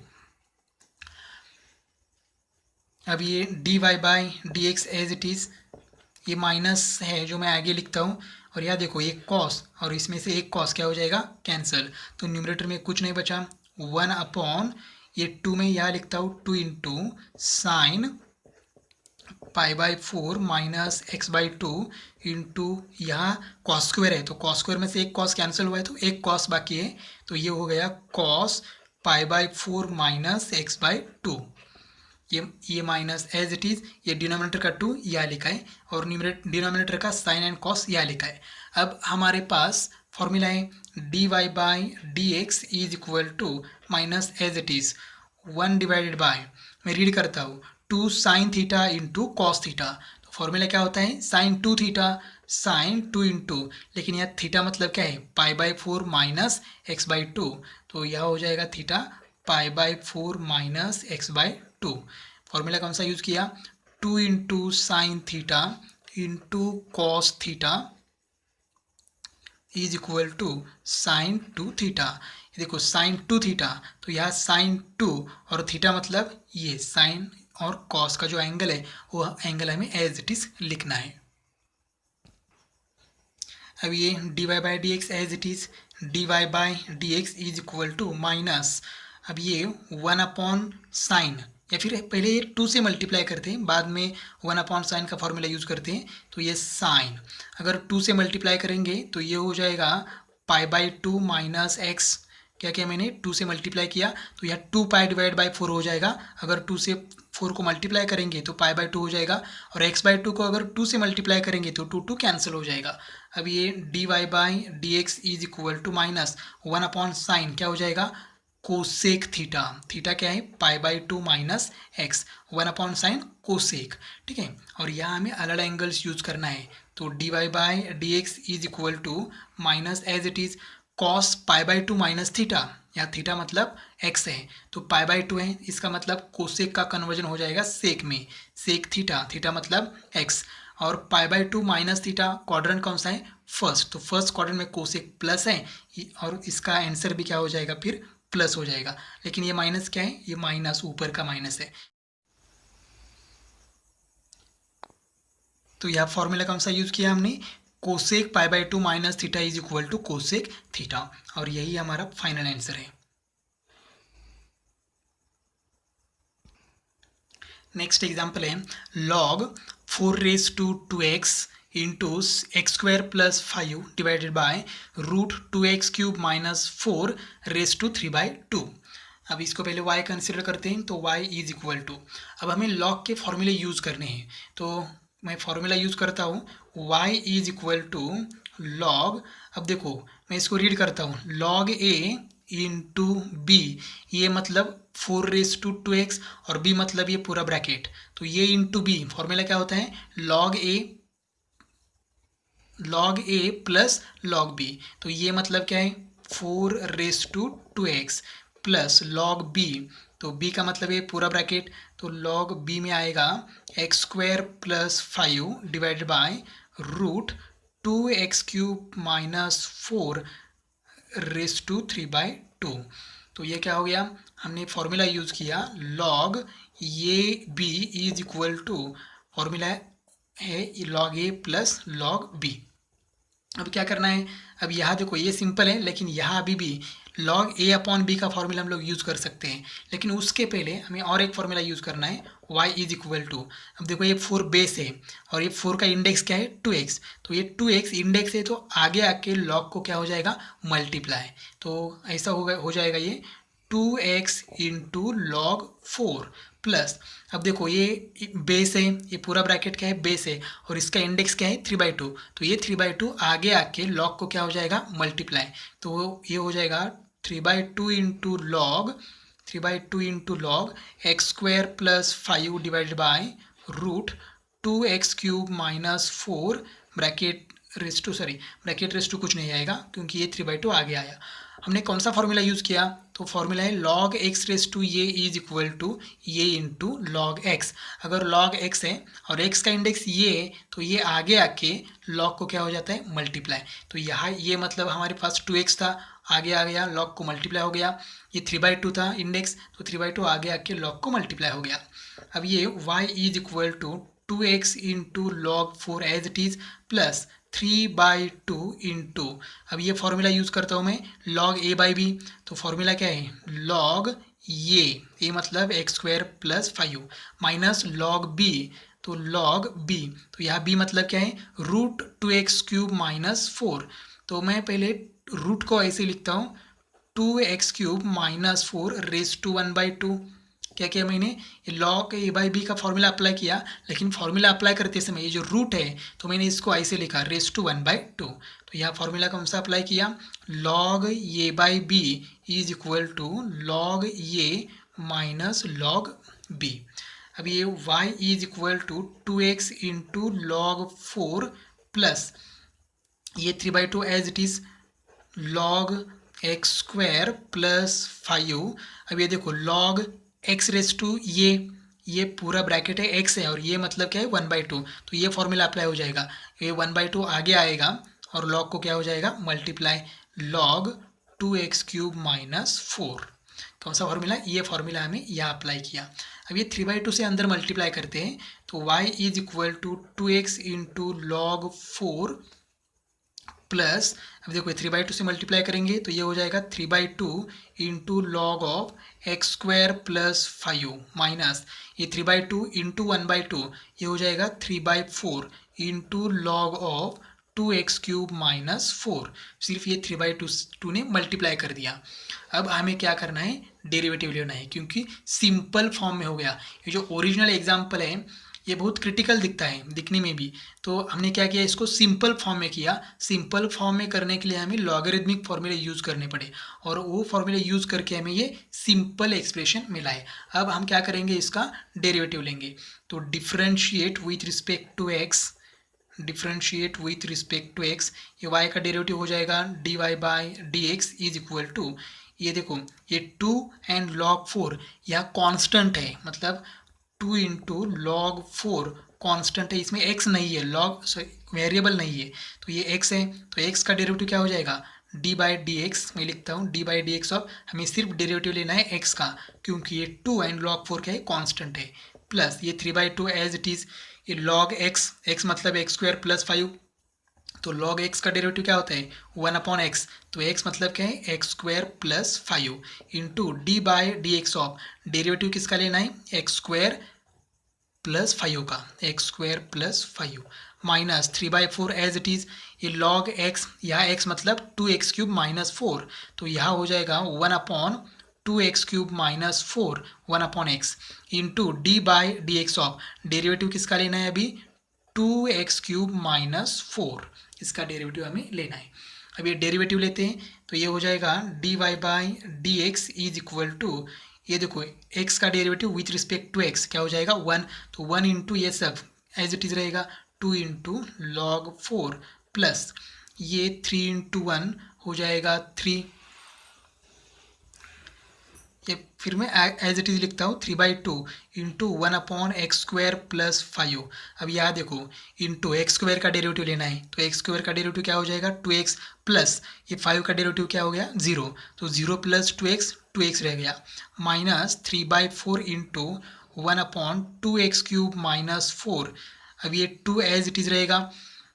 अब ये d Y by D x as it is ये माइनस है जो मैं आगे लिखता हूँ, और यहाँ देखो ये कॉस और इसमें से एक कॉस क्या हो जाएगा कैंसिल, तो न्यूमरेटर में कुछ नहीं बचा 1 अपॉन ये 2 में यहाँ लिखता हूँ 2 into sign pi by 4 minus x by 2 into यहाँ कॉस स्क्वायर है तो कॉस स्क्वायर में से एक कॉस कैंसिल हुआ है तो एक कॉस बाकी है, तो ये हो गया cos pi by 4 minus x by 2। ये माइनस एज इट इज़ ये डिनोमिनेटर का 2 यहाँ लिखा है और डिनोमिनेटर का साइन एंड कॉस यहाँ लिखा है। अब हमारे पास फॉर्मूला है D Y by D x is equal to minus as it is 1 divided by, मैं रीड करता हूँ 2 sine theta into cos theta, तो फॉर्मूला क्या होता है साइन 2 थीटा साइन 2 इंटू, लेकिन यहाँ थीटा मतलब क्या है pi by 4 minus x by 2, तो यह हो जाएगा theta pi by 4 minus x by 2। Formula कौन सा यूज़ किया 2 into sine theta into cos theta is equal to sine 2 theta. देखो साइन 2 थीटा तो यहाँ साइन 2 और थीटा मतलब ये साइन और कॉस का जो एंगल है वो एंगल हमें एज इट इज़ लिखना है। अब ये d Y by D x as it is d Y by D x is equal to minus, अब ये 1 अपॉन साइन या फिर पहले ये 2 से मल्टीप्लाई करते हैं बाद में 1 अपॉन साइन का फॉर्मूला यूज़ करते हैं, तो ये साइन अगर 2 से मल्टीप्लाई करेंगे तो ये हो जाएगा पाई बाई 2 माइनस एक्स, क्या क्या मैंने 2 से मल्टीप्लाई किया तो यह 2 पाई डिवाइड बाई 4 हो जाएगा, अगर 2 से 4 को मल्टीप्लाई करेंगे तो पाई बाई 2 हो जाएगा और एक्स बाई 2 को अगर 2 से मल्टीप्लाई करेंगे तो 2 कैंसिल हो जाएगा। अब ये d Y by D x is equal to minus 1 upon sine क्या हो जाएगा कोसेक थीटा, थीटा क्या है pi by 2 minus x 1 upon sine cosec, ठीक है। और यहाँ हमें अलग एंगल्स यूज करना है, तो d Y by D x is equal to minus as it is cos pi by 2 minus theta, यहाँ थीटा मतलब एक्स है तो पाई बाई 2 है, इसका मतलब कोसेक का कन्वर्जन हो जाएगा सेक में, सेक थीटा, थीटा मतलब एक्स, और पाई बाई 2 माइनस थीटा क्वाड्रेंट कौन सा है फर्स्ट, तो फर्स्ट क्वाड्रेंट में कोसेक प्लस है और इसका आंसर भी क्या हो जाएगा फिर प्लस हो जाएगा, लेकिन ये माइनस क्या है ये माइनस ऊपर का माइनस है, तो यह फॉर्मूला कौन सा यूज़ किया हमने cosec pi by 2 minus theta is equal to cosec theta, और यही हमारा फाइनल आंसर है। नेक्स्ट एग्जाम्पल है log 4 raise to 2x into x square plus 5 divided by root 2x cube minus 4 raise to 3 by 2। अब इसको पहले y consider करते हैं तो y इज इक्वल टू, अब हमें log के फॉर्मूले यूज़ करने हैं, तो मैं फॉर्मूला यूज़ करता हूँ y is equal to log, अब देखो मैं इसको रीड करता हूँ log a इंटू बी, ये मतलब 4 रेज टू 2x और b मतलब ये पूरा ब्रैकेट, तो ये इंटू बी फॉर्मूला क्या होता है log a plus log b, तो ये मतलब क्या है 4 raise to 2x plus log b, तो b का मतलब ये पूरा ब्रैकेट, तो log b में आएगा x square plus 5 divided by root 2x cube minus 4 raise to 3 by 2, तो ये क्या हो गया हमने फॉर्मूला यूज़ किया log ये b is equal to formula है log a plus log b। अब क्या करना है, अब यहाँ देखो ये सिंपल है लेकिन यहाँ अभी भी log a अपॉन बी का फॉर्मूला हम लोग यूज़ कर सकते हैं, लेकिन उसके पहले हमें और एक फॉर्मूला यूज़ करना है y इज इक्वल टू, अब देखो ये 4 बेस है और ये 4 का इंडेक्स क्या है 2x, तो ये 2x इंडेक्स है तो आगे आके log को क्या हो जाएगा मल्टीप्लाई, तो ऐसा हो जाएगा ये 2x इंटू लॉग 4 प्लस, अब देखो ये बेस है ये पूरा ब्रैकेट क्या है बेस है और इसका इंडेक्स क्या है 3/2, तो ये 3/2 आगे आके लॉग को क्या हो जाएगा मल्टीप्लाई, तो ये हो जाएगा 3/2 into log 3/2 into log x square plus 5 divided by root 2x cube minus 4 bracket raise to sorry bracket raise to कुछ नहीं आएगा क्योंकि ये 3/2 आगे आया। हमने कौन सा फॉर्मूला यूज़ किया, तो फॉर्मूला है log x रेस टू ये इज इक्वल टू ये इंटू log x। अगर log x है और x का इंडेक्स ये, तो ये आगे आके log को क्या हो जाता है, मल्टीप्लाई। तो यहाँ ये मतलब हमारे पास 2x था, आगे आ गया log को मल्टीप्लाई हो गया। ये 3/2 था इंडेक्स, तो 3/2 आगे आके log को मल्टीप्लाई हो गया। अब ये y is equal to 2x into log 4 as it is plus 3/2 into, अब ये फॉर्मूला यूज़ करता हूँ मैं log a/b। तो फॉर्मूला क्या है, log ये मतलब x² + 5 माइनस log b, तो log b, तो यहाँ b मतलब क्या है, √2x³ - 4। तो मैं पहले रूट को ऐसे लिखता हूँ 2x³ - 4 रेस टू 1/2। क्या किया मैंने, ये log a/b का फॉर्मूला अप्लाई किया, लेकिन फॉर्मूला अप्लाई करते समय ये जो रूट है तो मैंने इसको ऐसे लिखा रेस टू 1/2। तो यह फॉर्मूला कौन सा अप्लाई किया, log a/b is equal to log a minus log b। अब ये y is equal to 2x into log 4 plus ये 3/2 as it is log x² + 5। अब ये देखो log x रेस टू ये पूरा ब्रैकेट है x है और ये मतलब क्या है 1/2, तो ये फॉर्मूला अप्लाई हो जाएगा, ये 1/2 आगे आएगा और log को क्या हो जाएगा, मल्टीप्लाई log 2x³ - 4। कौन सा फॉर्मूला, ये फॉर्मूला हमें यहाँ अप्लाई किया। अब ये 3/2 से अंदर मल्टीप्लाई करते हैं, तो y is equal to 2x into log 4 plus, अब देखो 3/2 से मल्टीप्लाई करेंगे तो ये हो जाएगा 3/2 into log of x² + 5 minus ये 3/2 इंटू 1/2, ये हो जाएगा 3/4 इंटू लॉग ऑफ 2x³ - 4। सिर्फ ये 3/2 ने मल्टीप्लाई कर दिया। अब हमें क्या करना है, डेरिवेटिव लेना है, क्योंकि सिंपल फॉर्म में हो गया। ये जो ओरिजिनल एग्जाम्पल है ये बहुत क्रिटिकल दिखता है दिखने में भी, तो हमने क्या किया, इसको सिंपल फॉर्म में किया। सिंपल फॉर्म में करने के लिए हमें लॉगरिथमिक फॉर्मूले यूज़ करने पड़े और वो फॉर्मूले यूज़ करके हमें ये सिंपल एक्सप्रेशन मिला है। अब हम क्या करेंगे, इसका डेरिवेटिव लेंगे। तो differentiate with respect to x, differentiate with respect to x, ये y का डेरिवेटिव हो जाएगा dy/dx इज इक्वल टू, ये देखो ये 2 एंड log 4 यह कांस्टेंट है, मतलब 2 इंटू लॉग 4 कॉन्स्टेंट है, इसमें x नहीं है, लॉग वेरिएबल नहीं है, तो ये x है, तो x का डेरिवेटिव क्या हो जाएगा, d/dx। मैं लिखता हूँ d/dx ऑफ, हमें सिर्फ डेरिवेटिव लेना है x का, क्योंकि ये 2 एंड log 4 क्या है, कॉन्स्टेंट है, प्लस ये 3/2 एज इट इज़, ये log x मतलब x² + 5, तो log x का डेरिवेटिव क्या होता है 1/x, तो x मतलब क्या है x² + 5 into d/dx of, derivative किसका लेना है, x² + 5 का, x² + 5 minus 3/4 as it is, ये log x, यहाँ x मतलब 2x³ - 4, तो यहाँ हो जाएगा 1/2x³ - 4 1/x into d/dx of, derivative किसका लेना है अभी 2x³ - 4, इसका डेरिवेटिव हमें लेना है। अब ये डेरिवेटिव लेते हैं तो ये हो जाएगा dy/dx इज इक्वल टू, ये देखो x का derivative with respect to x क्या हो जाएगा 1, तो 1 इंटू ये सब एज इट इज़ रहेगा 2 इंटू लॉग 4 प्लस ये 3 इंटू 1 हो जाएगा 3, ये फिर मैं एज इट इज़ लिखता हूँ 3/2 इंटू 1/x² + 5। अब यहाँ देखो इंटू x² का डेरिवेटिव लेना है, तो x² का डेरिवेटिव क्या हो जाएगा 2x प्लस ये 5 का डेरिवेटिव क्या हो गया 0, तो 0 + 2x रह गया, माइनस 3/4 इंटू 1/2x³ - 4। अब ये 2 एज इट इज़ रहेगा,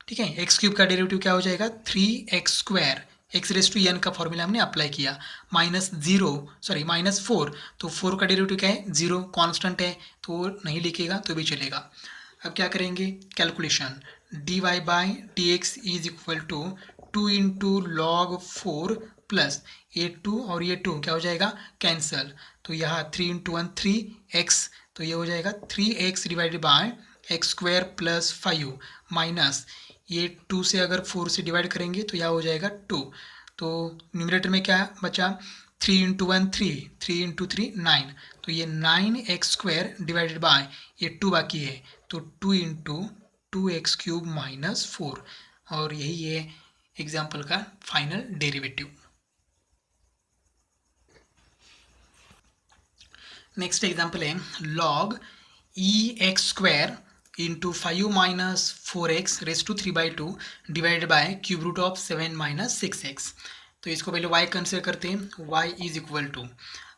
ठीक है, x³ का डेरिवेटिव क्या हो जाएगा 3x², x⁻n का फॉर्मूला हमने अप्लाई किया, -4, तो 4 का डेरिवेटिव क्या है 0, कांस्टेंट है तो नहीं लिखेगा तो भी चलेगा। अब क्या करेंगे calculation, dy/dx is equal to 2 into log 4 plus ये 2 और ये 2 क्या हो जाएगा कैंसल, तो यहाँ 3 इंटू 1 3x, तो ये हो जाएगा 3x divided bye x² + 5 minus ये 2 से अगर 4 से डिवाइड करेंगे तो यह हो जाएगा 2, तो न्यूमरेटर में क्या बचा 3 इंटू 1 3 इंटू 3 9, तो ये 9x² डिवाइडेड बाय ये 2 बाकी है, तो 2 इंटू 2x³ - 4। और यही है एग्जाम्पल का फाइनल डेरिवेटिव। नेक्स्ट एग्जाम्पल है log e x square into 5 minus 4x raise to 3/2 divided by cube root of 7 minus 6x। तो इसको पहले y कंसिडर करते हैं, y इज इक्वल टू,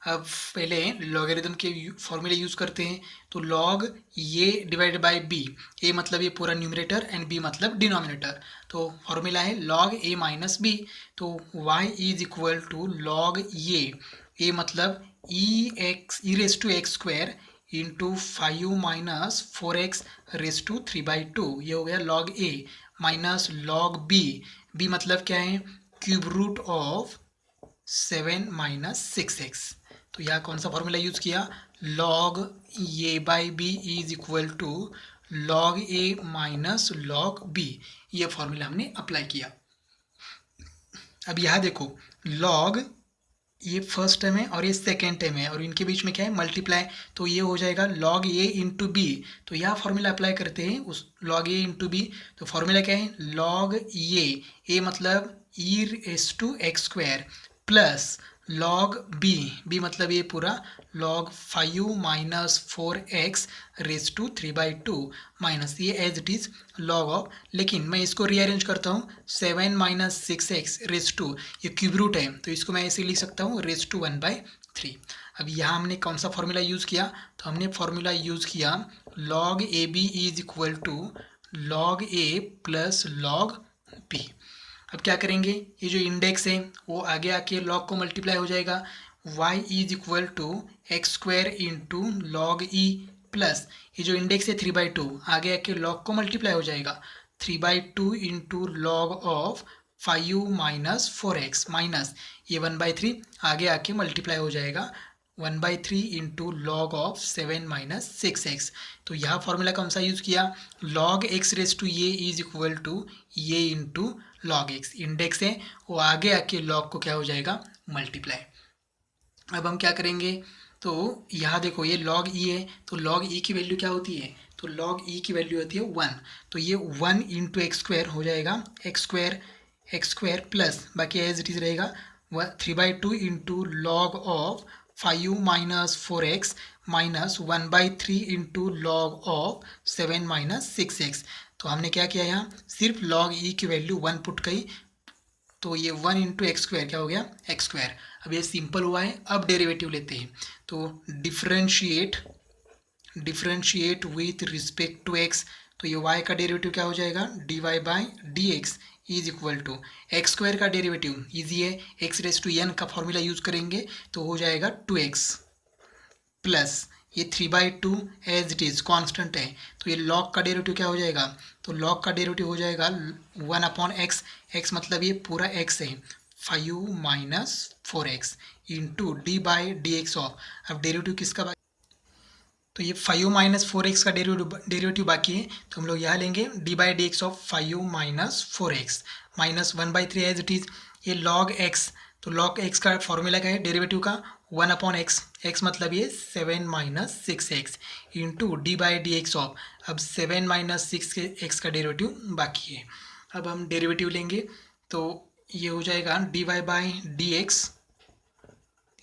अब पहले लॉगरिथम के फॉर्मूले यूज़ करते हैं। तो log A divided by B, A मतलब ये पूरा न्यूमरेटर एंड बी मतलब डिनोमिनेटर। तो फॉर्मूला है लॉग ए माइनस बी, तो y is equal to log A मतलब e raise to x square into 5 minus 4x raise to 3/2, ये हो गया लॉग ए, माइनस लॉग बी मतलब क्या है, cube root of 7 minus 6x। तो यहाँ कौन सा फॉर्मूला यूज़ किया, log a by b is equal to log A minus log b, ये फॉर्मूला हमने अप्लाई किया। अब यहाँ देखो लॉग ये फर्स्ट टर्म है और ये सेकेंड टर्म है और इनके बीच में क्या है, मल्टीप्लाई, तो ये हो जाएगा लॉग ए इंटू बी। तो यह फॉर्मूला अप्लाई करते हैं उस लॉग ए इंटू बी। तो फॉर्मूला क्या है, लॉग ए मतलब e raise to x square plus log B मतलब ये पूरा log 5 minus 4x raise to 3/2 minus ये as it is log of, लेकिन मैं इसको रीअरेंज करता हूँ 7 माइनस 6x रेस टू, ये क्यूब रूट है तो इसको मैं ऐसे लिख सकता हूँ रेस टू 1/3। अब यहाँ हमने कौन सा फॉर्मूला यूज़ किया, तो हमने फॉर्मूला यूज़ किया log a b is equal to log a plus log b. अब क्या करेंगे, ये जो इंडेक्स है वो आगे आके लॉग को मल्टीप्लाई हो जाएगा, y is equal to x square into log e plus ये जो इंडेक्स है 3/2 आगे आके लॉग को मल्टीप्लाई हो जाएगा 3/2 into log of 5 minus 4x minus ये 1/3 आगे आके मल्टीप्लाई हो जाएगा 1/3 into log of 7 minus 6x। तो यहाँ फॉर्मूला कौन सा यूज़ किया, लॉग x रेस टू ये इज इक्वल टू ये इंटू लॉग एक्स, इंडेक्स है वो आगे आके लॉग को क्या हो जाएगा मल्टीप्लाई। अब हम क्या करेंगे, तो यहाँ देखो ये लॉग ई है तो लॉग ई की वैल्यू क्या होती है, तो लॉग ई की वैल्यू होती है 1, तो ये 1 इंटू एक्स स्क्वायर हो जाएगा एक्स स्क्वायर प्लस बाकी एज इट इज़ रहेगा 3/2 into log of 5 minus 4x minus 1/3 into log of 7 minus 6x। तो हमने क्या किया, यहाँ सिर्फ लॉग ई की वैल्यू 1 पुट की, तो ये 1 इंटू एक्स स्क्वायर क्या हो गया एक्स स्क्वायर। अब ये सिंपल हुआ है, अब डेरिवेटिव लेते हैं। तो differentiate with respect to x, तो ये y का डेरिवेटिव क्या हो जाएगा, dy by D x is equal to x square का डेरिवेटिव ईजी है, एक्स रेस टू एन का फॉर्मूला यूज़ करेंगे तो हो जाएगा 2x प्लस ये 3/2 एज इट इज़ कॉन्स्टेंट है, तो ये लॉग का डेरिवेटिव क्या हो जाएगा, तो लॉग का डेरिवेटिव हो जाएगा 1/x, x मतलब ये पूरा x है 5 minus 4x into d by D x of, अब डेरिवेटिव किसका बाकी, तो ये 5 माइनस 4x का डेरिवेटिव बाकी है, तो हम लोग यहाँ लेंगे d by D x of 5 minus 4x minus 1/3 as it is ये लॉग x, तो लॉग x का फॉर्मूला क्या है डेरिवेटिव का 1/x, x मतलब ये 7 minus 6x into d by D x of, अब 7 माइनस 6x का डेरिवेटिव बाकी है। अब हम डेरिवेटिव लेंगे तो ये हो जाएगा d Y by D x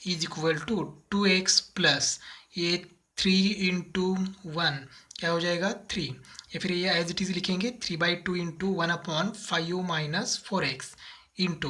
is equal to 2x plus ये 3 इंटू 1 क्या हो जाएगा 3, या फिर ये एज इट इज़ लिखेंगे 3/2 इंटू 1/5 माइनस 4x इंटू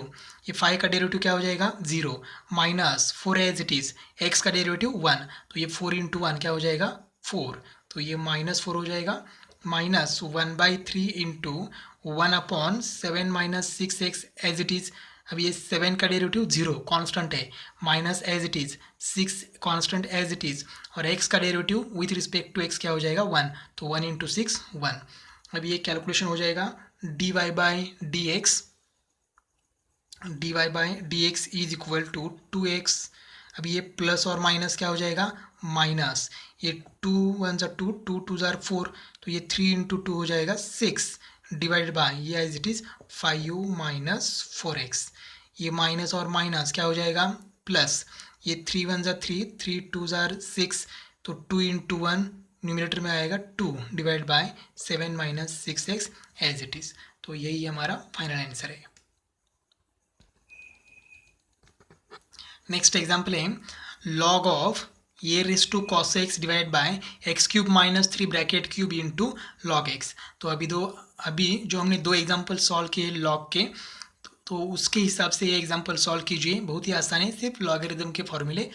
ये 5 का डेरिवेटिव क्या हो जाएगा 0 minus 4 as it is x का डेरिवेटिव 1, तो ये 4 इंटू 1 क्या हो जाएगा 4, तो ये -4 हो जाएगा minus 1/3 into 1/7 minus 6x as it is, अब ये 7 का डेरिवेटिव 0 कांस्टेंट है minus as it is 6 constant as it is, और x का derivative with respect to x क्या हो जाएगा 1, तो 1 इंटू 6 1। अब ये कैलकुलेशन हो जाएगा d Y by D x is equal to 2x, अब ये प्लस और माइनस क्या हो जाएगा माइनस, ये 2 1 ज़ा 2 2 2 ज़ा 4, तो ये 3 इंटू 2 हो जाएगा 6 डिवाइड बाय ये as it is 5 minus 4x, ये माइनस और माइनस क्या हो जाएगा प्लस, ये 3 1 ज़ा 3 3 2 ज़ा 6, तो 2 इंटू 1 न्यूमिनेटर में आएगा 2 divide by 7 minus 6x as it is, तो यही हमारा फाइनल आंसर है। नेक्स्ट एग्जाम्पल है log of a raise to cos x divide by x cube minus 3 bracket cube into log x. तो अभी जो हमने दो एग्जाम्पल सॉल्व किए लॉग के, तो उसके हिसाब से ये एग्जाम्पल सॉल्व कीजिए। बहुत ही आसान है, सिर्फ लॉगरिदम के फॉर्मूले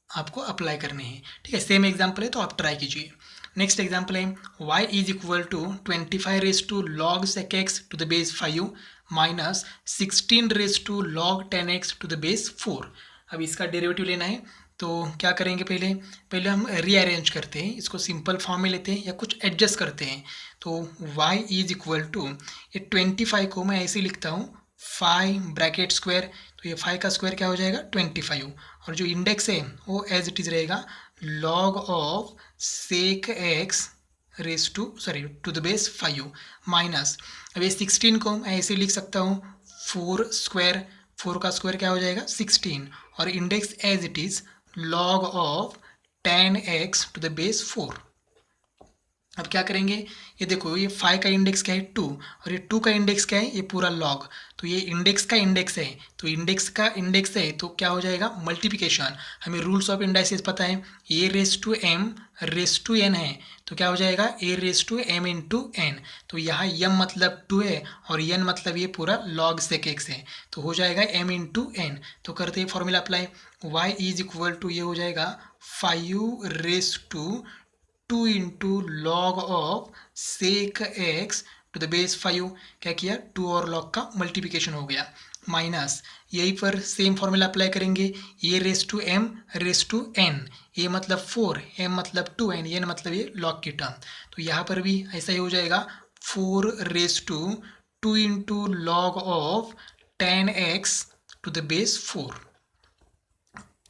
आपको अप्लाई करने हैं। ठीक है, सेम एग्जाम्पल है तो आप ट्राई कीजिए। नेक्स्ट एग्जाम्पल है y is equal to 25 raise to log sec x to the base 5 minus 16 raise to log 10 x to the base 4। अब इसका डेरिवेटिव लेना है, तो क्या करेंगे, पहले हम रीअरेंज करते हैं, इसको सिंपल फॉर्म में लेते हैं या कुछ एडजस्ट करते हैं। तो y इज इक्वल टू ये 25 को मैं ऐसे लिखता हूँ 5 ब्रैकेट स्क्वायर, तो ये 5 का स्क्वायर क्या हो जाएगा 25, और जो इंडेक्स है वो एज इट इज़ रहेगा log of sec x raise to the base 5 minus, अब ये 16 को मैं ऐसे लिख सकता हूँ 4 स्क्वायर, 4 का स्क्वायर क्या हो जाएगा 16, और index as it is log of 10x to the base 4। अब क्या करेंगे, ये देखो ये 5 का इंडेक्स क्या है 2, और ये 2 का इंडेक्स क्या है ये पूरा लॉग, तो ये इंडेक्स का इंडेक्स है, तो इंडेक्स का इंडेक्स है तो क्या हो जाएगा मल्टीप्लिकेशन। हमें रूल्स ऑफ इंडाइसिस पता है, A raise to M raise to N है, तो क्या हो जाएगा A raise to M into N. तो यहाँ यम मतलब 2 है और एन मतलब ये पूरा लॉग सेक एक्स है, तो हो जाएगा एम इंटू एन। तो करते हैं formula apply, y is equal to ये हो जाएगा 5 raise to 2 into log of sec x to the base 5, क्या किया 2 और लॉग का मल्टीप्लिकेशन हो गया, माइनस यहीं पर सेम फॉर्मूला अप्लाई करेंगे, A raise to M raise to N, A मतलब 4, एम मतलब 2 एंड एन मतलब ये लॉग की टर्म, तो यहाँ पर भी ऐसा ही हो जाएगा 4 raise to 2 into log of 10x to the base 4।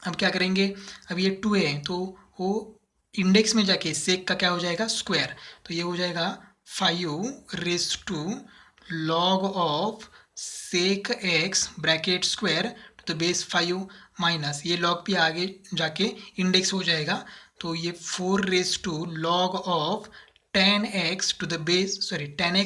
अब क्या करेंगे, अब ये 2 है तो वो इंडेक्स में जाके सेक का क्या हो जाएगा स्क्वायर, तो ये हो जाएगा 5 raise to log of sec x bracket square to the base 5 minus ये लॉग भी आगे जाके इंडेक्स हो जाएगा, तो ये 4 raise to log of 10x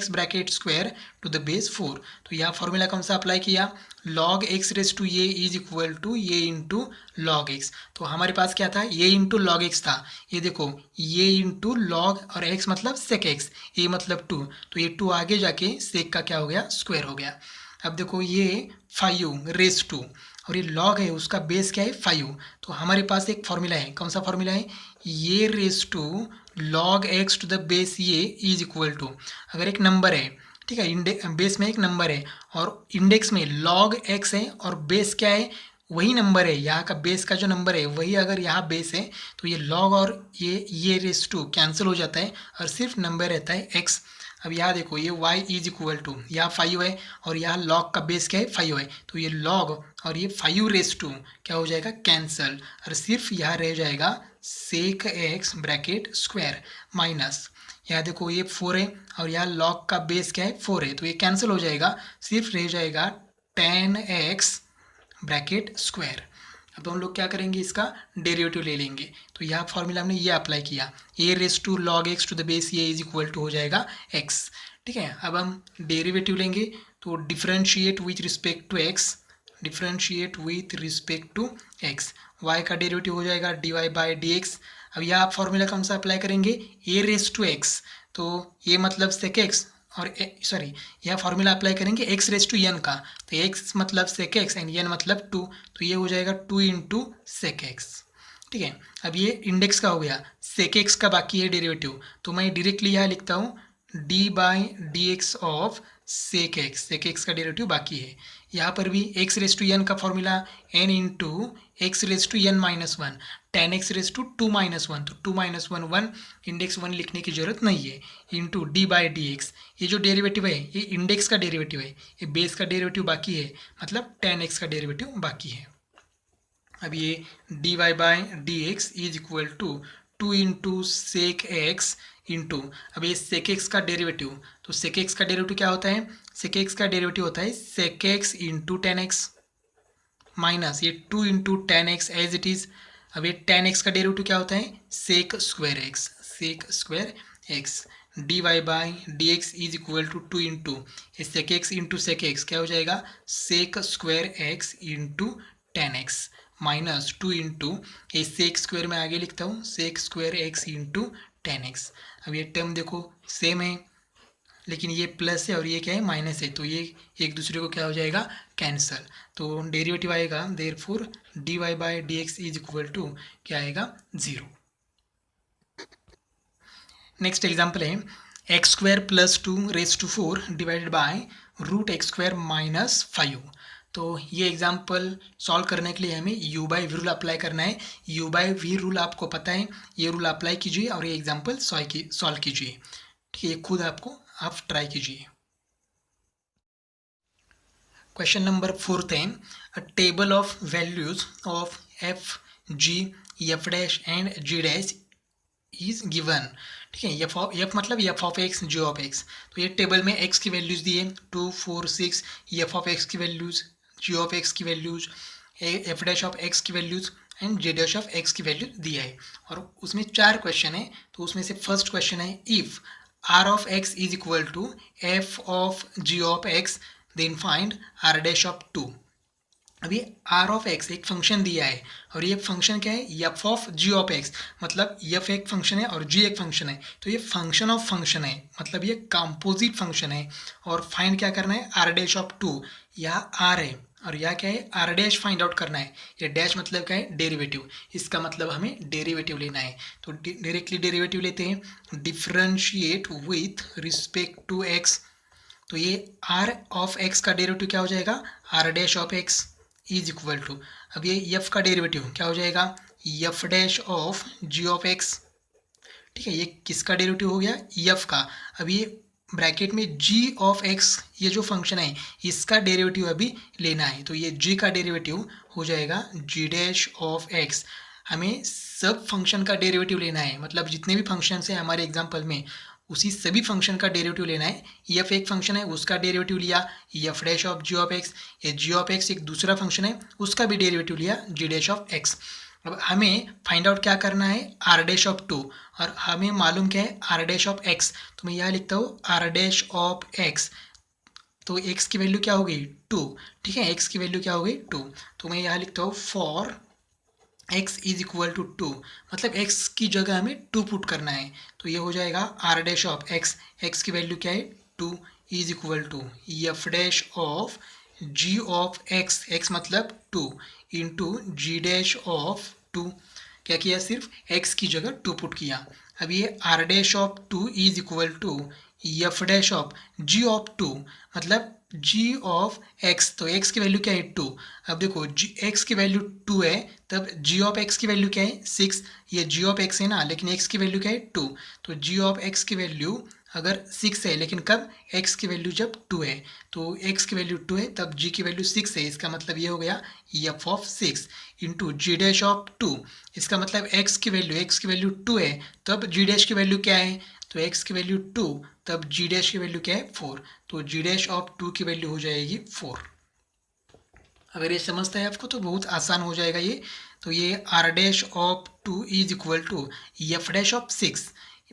bracket square to the base 4। तो यहाँ फॉर्मूला कौन सा अप्लाई किया, log x रेस टू ये इज इक्वल टू ये इंटू लॉग एक्स। तो हमारे पास क्या था ये इंटू लॉग एक्स था, ये देखो ये इंटू लॉग और x मतलब सेक एक्स, ये मतलब 2, तो ये 2 आगे जाके सेक का क्या हो गया स्क्वायर हो गया। अब देखो ये 5 रेस टू और ये लॉग है उसका बेस क्या है 5, तो हमारे पास एक फॉर्मूला है, कौन सा फॉर्मूला है, ये raise to log x to the base ये इज इक्वल टू, अगर एक नंबर है, ठीक है, बेस में एक नंबर है और इंडेक्स में लॉग एक्स है और बेस क्या है वही नंबर है, यहाँ का बेस का जो नंबर है वही अगर यहाँ बेस है, तो ये लॉग और ये रेस टू कैंसिल हो जाता है और सिर्फ नंबर रहता है एक्स। अब यहाँ देखो ये y इज इक्वल टू यहाँ 5 है और यहाँ लॉग का बेस क्या है 5 है, तो ये लॉग और ये 5 रेस टू क्या हो जाएगा कैंसल, और सिर्फ यहाँ रह जाएगा sec x bracket square minus यहाँ देखो ये 4 है और यहाँ लॉग का बेस क्या है 4 है, तो ये कैंसिल हो जाएगा, सिर्फ रह जाएगा 10x ब्रैकेट स्क्वायर। अब हम लोग क्या करेंगे इसका डेरिवेटिव ले लेंगे, तो यहाँ फॉर्मूला हमने ये अप्लाई किया, A raise to log x to the base ये इज इक्वल टू हो जाएगा x। ठीक है, अब हम डेरिवेटिव लेंगे, तो differentiate with respect to x, differentiate with respect to x, y का डेरिवेटिव हो जाएगा dy बाई dx। अब यहाँ आप फॉर्मूला कौन सा अप्लाई करेंगे ए रेस टू एक्स, तो ये मतलब सेक एक्स और यह फॉर्मूला अप्लाई करेंगे x रेस टू एन का, तो x मतलब सेक एक्स एंड एन मतलब 2, तो ये हो जाएगा 2 इंटू सेक एक्स। ठीक है, अब ये इंडेक्स का हो गया, सेक एक्स का बाकी है डेरिवेटिव, तो मैं डायरेक्टली यहाँ लिखता हूँ d by D x of sec x का डेरिवेटिव बाकी है। यहाँ पर भी x रेस टू एन का formula n into x raise to n minus 1, 10x raise to 2 minus 1, तो 2 माइनस 1 1, इंडेक्स 1 लिखने की जरूरत नहीं है, into d by D x. ये जो डेरिवेटिव है ये इंडेक्स का डेरिवेटिव है, ये बेस का डेरिवेटिव बाकी है, मतलब 10x का डेरिवेटिव बाकी है। अब ये d Y by D x is equal to 2 into sec x into, अब ये सेक एक्स का डेरिवेटिव, तो सेक एक्स का डेरिवेटिव क्या होता है, सेक एक्स का डेरिवेटिव होता है सेक एक्स इंटू 10x माइनस ये 2 into 10x as it is. अब ये 10x का डेरिवेटिव क्या होता है sec square x, d Y by D x is equal to 2 into sec x into sec x क्या हो जाएगा, sec square x into ten x minus 2 into ये सेक स्क्वायर में आगे लिखता हूँ sec square x into ten x. अब ये टर्म देखो सेम है, लेकिन ये प्लस है और ये क्या है माइनस है, तो ये एक दूसरे को क्या हो जाएगा, कैंसल। तो डेरिवेटिव आएगा therefore D Y by D x is equal to क्या आएगा, 0। नेक्स्ट एग्जाम्पल है x square plus 2 raise to 4 divided by root x square minus 5। तो ये एग्जाम्पल सॉल्व करने के लिए हमें u by v rule apply करना है। यू बाई वी रूल आपको पता है, ये रूल अप्लाई कीजिए और ये एग्जाम्पल सॉल्व कीजिए। ठीक है, खुद आप ट्राई कीजिए। क्वेश्चन नंबर 4 है a table of values of f g f dash and g dash is given. ठीक है, एफ मतलब f of x g of x. तो ये टेबल में एक्स की वैल्यूज दिए 2 4 6, एफ ऑफ एक्स की वैल्यूज, जी ऑफ एक्स की values, F dash of x की values and J dash of x की वैल्यू दिया है और उसमें 4 क्वेश्चन है। तो उसमें से फर्स्ट क्वेश्चन है if r of x is equal to F of ji of x then find r dash of 2। अभी आर ऑफ एक्स एक फंक्शन दिया है और ये फंक्शन क्या है, f of ji of x, मतलब एफ एक फंक्शन है और जी एक फंक्शन है। तो ये फंक्शन ऑफ फंक्शन है, मतलब ये कंपोजिट फंक्शन है। और फाइंड क्या करना है, आर डैश ऑफ 2। यहाँ आर है और यहाँ क्या है, आर डैश फाइंड आउट करना है। ये डैश मतलब क्या है, डेरिवेटिव, इसका मतलब हमें डेरिवेटिव लेना है। तो डायरेक्टली डेरिवेटिव लेते हैं, differentiate with respect to x. तो ये आर ऑफ एक्स का डेरिवेटिव क्या हो जाएगा, are dash of x is equal to, अब ये एफ का डेरिवेटिव क्या हो जाएगा, F dash of ji of x. ठीक है, ये किसका डेरिवेटिव हो गया, एफ का। अब ये ब्रैकेट में जी ऑफ एक्स, ये जो फंक्शन है इसका डेरिवेटिव अभी लेना है। तो ये जी का डेरिवेटिव हो जाएगा जी डैश ऑफ एक्स। हमें सब फंक्शन का डेरिवेटिव लेना है, मतलब जितने भी फंक्शन हैं हमारे एग्जाम्पल में उसी सभी फंक्शन का डेरिवेटिव लेना है। एफ एक फंक्शन है उसका डेरिवेटिव लिया f dash of ji of x, ये जी ऑफ एक्स एक दूसरा फंक्शन है उसका भी डेरिवेटिव लिया जी डैश ऑफ एक्स। अब हमें फाइंड आउट क्या करना है, आर डैश ऑफ 2, और हमें मालूम क्या है, आर डैश ऑफ एक्स। तो मैं यहाँ लिखता हूँ आर डैश ऑफ एक्स। तो एक्स की वैल्यू क्या हो गई, 2। ठीक है, एक्स की वैल्यू क्या हो गई, 2। तो मैं यहाँ लिखता हूँ for x is equal to 2, मतलब x की जगह हमें 2 पुट करना है। तो ये हो जाएगा are dash of x, x की वैल्यू क्या है 2, is equal to F dash of ji of x, x मतलब 2 इंटू जी डैश ऑफ 2। क्या किया, सिर्फ x की जगह 2 पुट किया। अब ये r dash of 2 is equal to F dash of ji of 2, मतलब जी ऑफ एक्स। तो एक्स की वैल्यू क्या है 2। अब देखो जी एक्स की वैल्यू 2 है, तब जी ऑफ एक्स की वैल्यू क्या है 6। ये जी ऑफ एक्स है ना, लेकिन एक्स की वैल्यू क्या है 2। तो जी ऑफ एक्स की वैल्यू अगर 6 है, लेकिन कब, एक्स की वैल्यू जब 2 है। तो एक्स की वैल्यू 2 है तब जी की वैल्यू 6 है, इसका मतलब ये हो गया f of 6 into ji dash of 2। इसका मतलब एक्स की वैल्यू 2 है, तब जी डैश की वैल्यू क्या है, तो एक्स की वैल्यू 2, तब जी डैश की वैल्यू क्या है 4। तो जी डैश ऑफ 2 की वैल्यू हो जाएगी 4। अगर ये समझता है आपको तो बहुत आसान हो जाएगा ये। तो ये r dash of 2 is equal to F dash of 6।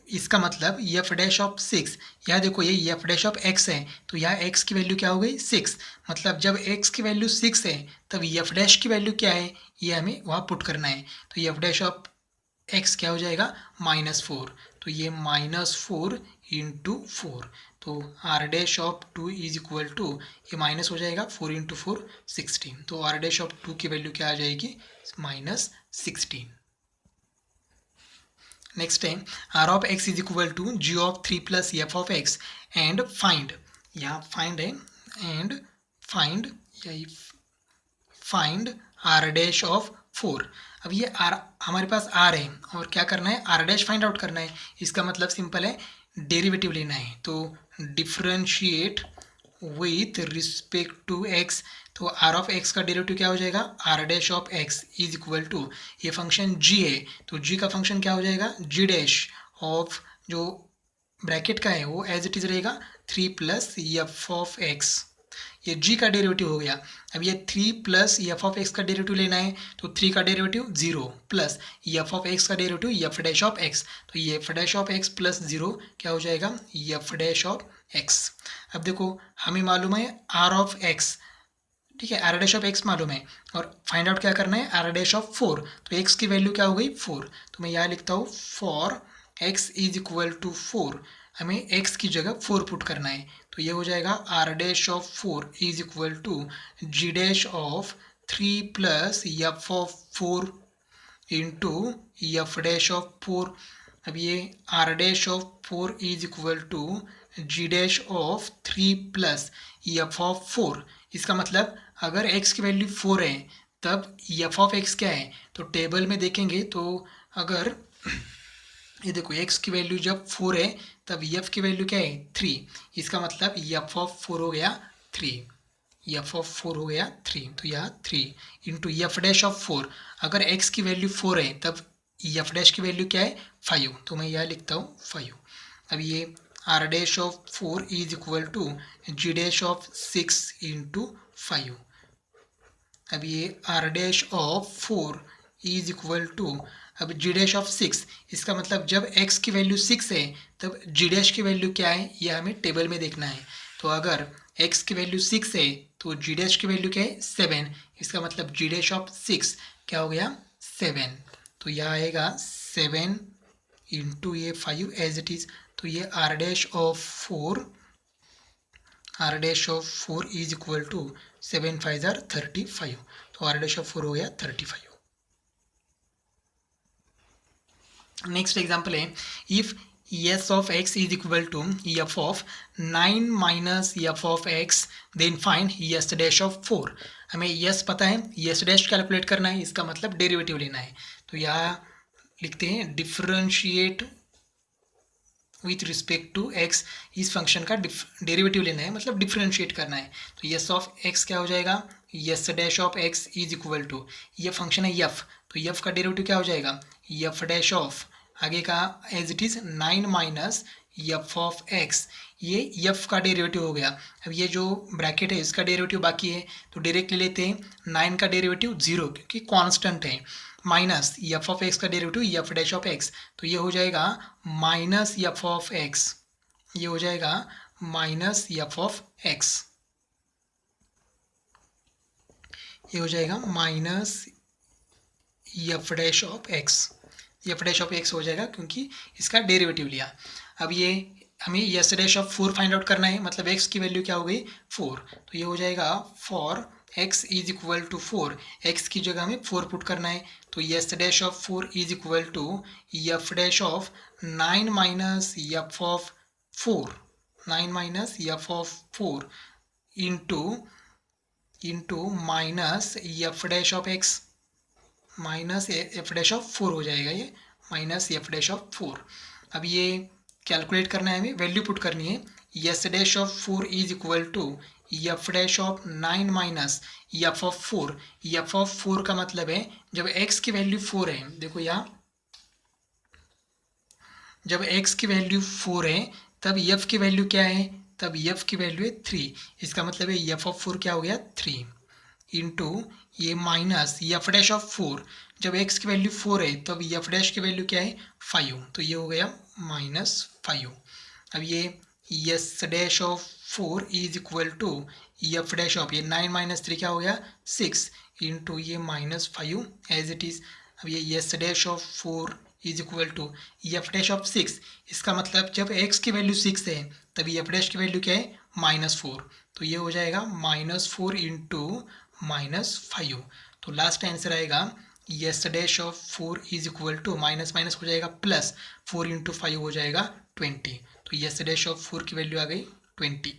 इसका मतलब एफ डैश ऑफ 6, यहाँ देखो ये एफ डैश ऑफ एक्स है, तो यहाँ एक्स की वैल्यू क्या हो गई 6। मतलब जब एक्स की वैल्यू 6 है तब एफ डैश की वैल्यू क्या है, ये हमें वहाँ पुट करना है। तो एफ डैश ऑफ एक्स क्या हो जाएगा -4। तो ये -4 इंटू 4। तो r dash of 2 is equal to, ये माइनस हो जाएगा 4 इंटू 4 16। तो आर डैश ऑफ 2 की वैल्यू क्या आ जाएगी, -16। नेक्स्ट है r of x is equal to ji of 3 plus F of x and find, यहाँ फाइंड है एंड फाइंड, यही फाइंड आर डैश ऑफ 4। अब ये आर हमारे पास आर है और क्या करना है, आर डैश फाइंड आउट करना है। इसका मतलब सिंपल है, डेरिवेटिव लेना है। तो differentiate with respect to x. तो आर ऑफ एक्स का डेरिवेटिव क्या हो जाएगा, are dash of x is equal to, ये फंक्शन जी है तो जी का फंक्शन क्या हो जाएगा, जी डैश ऑफ, जो ब्रैकेट का है वो एज इट इज रहेगा 3 प्लस एफ ऑफ एक्स। ये g का डेरिवेटिव हो गया। अब ये 3 प्लस एफ ऑफ एक्स का डेरिवेटिव लेना है, तो 3 का derivative 0 plus F of x का derivative F dash of x, तो ये F dash of x plus 0 क्या हो जाएगा, एफ डैश ऑफ एक्स। अब देखो हमें मालूम है आर ऑफ एक्स, ठीक है, आर डैश ऑफ एक्स मालूम है, और फाइंड आउट क्या करना है, आर डैश ऑफ 4, तो एक्स की वैल्यू क्या हो गई 4, तो मैं यहाँ लिखता हूँ for x is equal to 4, हमें x की जगह 4 पुट करना है, तो ये हो जाएगा are dash of 4 is equal to ji dash of 3 plus F of 4 into f dash of 4। अब ये r dash of 4 is equal to ji dash of 3 plus F of 4। इसका मतलब अगर x की वैल्यू 4 है तब एफ ऑफ x क्या है, तो टेबल में देखेंगे तो अगर ये देखो x की वैल्यू जब 4 है तब f की वैल्यू क्या है 3, इसका मतलब f ऑफ 4 हो गया 3, f ऑफ 4 हो गया 3, तो यह 3 इंटू एफ डैश ऑफ 4, अगर x की वैल्यू 4 है तब एफ डैश की वैल्यू क्या है 5, तो मैं यह लिखता हूँ 5। अब ये r dash of 4 is equal to ji dash of 6 into 5। अब ये r dash of 4 is equal to, अब जी डैश ऑफ 6, इसका मतलब जब x की वैल्यू 6 है तब जी डैश की वैल्यू क्या है, यह हमें टेबल में देखना है। तो अगर x की वैल्यू 6 है तो जी डैश की वैल्यू क्या है 7, इसका मतलब जी डैश ऑफ 6 क्या हो गया 7, तो यह आएगा 7 इंटू ये 5 एज इट इज़, तो ये r dash of 4 is equal to 7 5 35, तो आर डैश ऑफ 4 हो गया 35। नेक्स्ट एग्जाम्पल है, if S of x is equal to F of 9 minus f of x then find S dash of 4। हमें S पता है, s dash calculate करना है, इसका मतलब डेरिवेटिव लेना है, तो यहाँ लिखते हैं differentiate with respect to x, इस फंक्शन का डेरिवेटिव लेना है, मतलब डिफरेंशिएट करना है, तो एस ऑफ एक्स क्या हो जाएगा, S dash of x is equal to, ये फंक्शन है एफ, तो एफ का डेरिवेटिव क्या हो जाएगा, एफ डैश ऑफ आगे का as it is 9 minus f of x, ये एफ का डेरिवेटिव हो गया। अब ये जो ब्रैकेट है इसका डेरिवेटिव बाकी है, तो डायरेक्ट ले लेते हैं, 9 का डेरिवेटिव 0 क्योंकि कांस्टेंट है, माइनस एफ ऑफ एक्स का derivative F dash of x, तो ये हो जाएगा माइनस एफ ऑफ एक्स, ये हो जाएगा माइनस एफ ऑफ एक्स, ये हो जाएगा minus f dash of x, F dash of x हो जाएगा क्योंकि इसका डेरिवेटिव लिया। अब ये हमें S dash of 4 find out करना है, मतलब एक्स की वैल्यू क्या हो गई 4, तो ये हो जाएगा for x is equal to 4, x की जगह हमें 4 पुट करना है, तो s dash of 4 is equal to F dash of 9 minus f of 4, 9 minus f of 4 into minus f dash of x, minus f dash of 4 हो जाएगा, ये minus f dash of 4। अब ये कैलकुलेट करना है, हमें वैल्यू पुट करनी है, s dash of 4 is equal to F dash of 9 minus f of 4, F of 4 का मतलब है जब x की वैल्यू 4 है, देखो यहाँ जब x की वैल्यू 4 है तब f की वैल्यू क्या है, तब f की वैल्यू है 3, इसका मतलब है एफ ऑफ 4 क्या हो गया 3 इंटू ये माइनस एफ डैश ऑफ 4, जब x की वैल्यू 4 है तब एफ डैश की वैल्यू क्या है 5, तो ये हो गया माइनस 5। अब ये S dash of 4 is equal to F dash of, ये 9 माइनस 3 क्या हो गया 6 इंटू ये माइनस 5 एज इट इज़। अब ये S dash of 4 is equal to F dash of 6, इसका मतलब जब x की वैल्यू 6 है तब एफ डैश की वैल्यू क्या है -4, तो ये हो जाएगा -4 इंटू -5, तो लास्ट आंसर आएगा S dash of 4 is equal to minus minus हो जाएगा प्लस 4 इंटू 5 हो जाएगा 20, तो एस डैश ऑफ 4 की वैल्यू आ गई 20।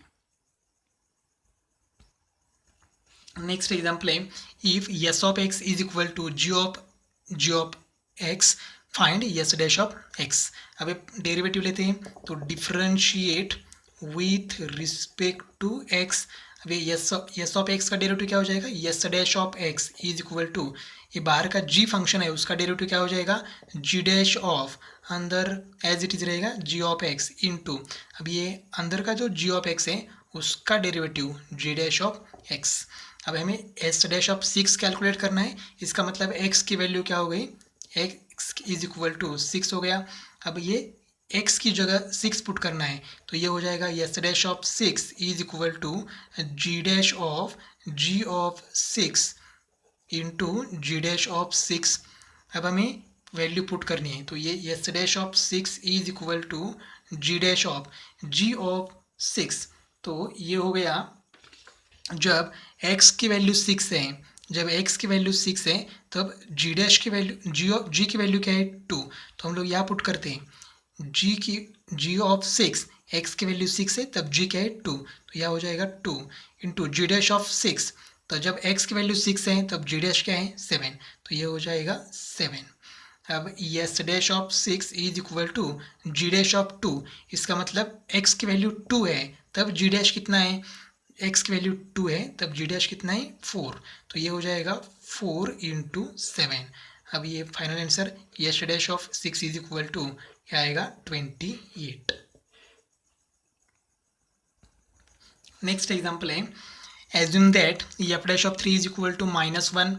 नेक्स्ट एग्जाम्पल है, if S of x is equal to ji of X find S dash of X. अब डेरिवेटिव लेते हैं, तो differentiate with respect to X. अब एस ऑफ एक्स का डेरिवेटिव क्या हो जाएगा, S dash of x is equal to, ये बाहर का जी फंक्शन है उसका डेरिवेटिव क्या हो जाएगा जी डैश ऑफ, अंदर एज इट इज रहेगा जी ऑफ एक्स इंटू, अब ये अंदर का जो जी ऑफ एक्स है उसका derivative G dash of X. अब हमें एस डैश ऑफ 6 कैलकुलेट करना है, इसका मतलब एक्स की वैल्यू क्या हो गई, एक्स इज इक्वल टू 6 हो गया। अब ये एक्स की जगह 6 पुट करना है, तो ये हो जाएगा S dash of 6 is equal to ji dash of ji of 6 into ji dash of 6। अब हमें वैल्यू पुट करनी है, तो ये S dash of 6 is equal to ji dash of ji of 6। तो ये हो गया जब x की वैल्यू 6 है, जब x की वैल्यू 6 है तब g डैश की वैल्यू g की वैल्यू क्या है 2। तो हम लोग यहाँ पुट करते हैं g ऑफ 6, x की वैल्यू 6 है तब g क्या है 2, तो यह हो जाएगा 2 इंटू जी डैश ऑफ 6। तो जब x की वैल्यू 6 है तब g डैश क्या है 7, तो ये हो जाएगा 7। अब S dash of 6 is equal to ji dash of 2, इसका मतलब x की वैल्यू 2 है तब g डैश कितना है, x की वैल्यू 2 है तब g डैश कितना है 4, तो ये हो जाएगा 4 इंटू 7। अब ये final answer S dash of 6 is equal to क्या आएगा 28। नेक्स्ट एग्जाम्पल है, assume that f dash of 3 is equal to -1,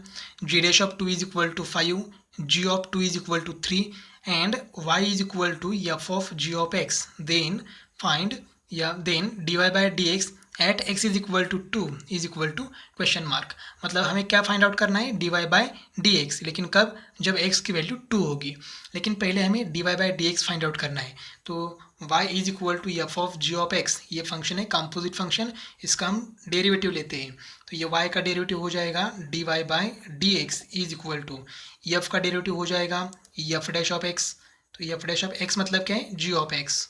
g dash of 2 is equal to 5, g of 2 is equal to 3 and y is equal to f of g of x. Then find then dy by dx at x is equal to 2 is equal to question mark. मतलब हमें क्या find out करना है, dy by dx, लेकिन कब, जब x की value 2 होगी। लेकिन पहले हमें dy by dx find out करना है। तो y is equal to F of ji of x, ये फंक्शन है कंपोजिट फंक्शन, इसका हम डेरिवेटिव लेते हैं। तो ये y का डेरिवेटिव हो जाएगा dy by D x is equal to F का डेरिवेटिव हो जाएगा एफ डैश ऑफ एक्स। तो एफ डैश ऑफ एक्स मतलब क्या है, जी ऑफ एक्स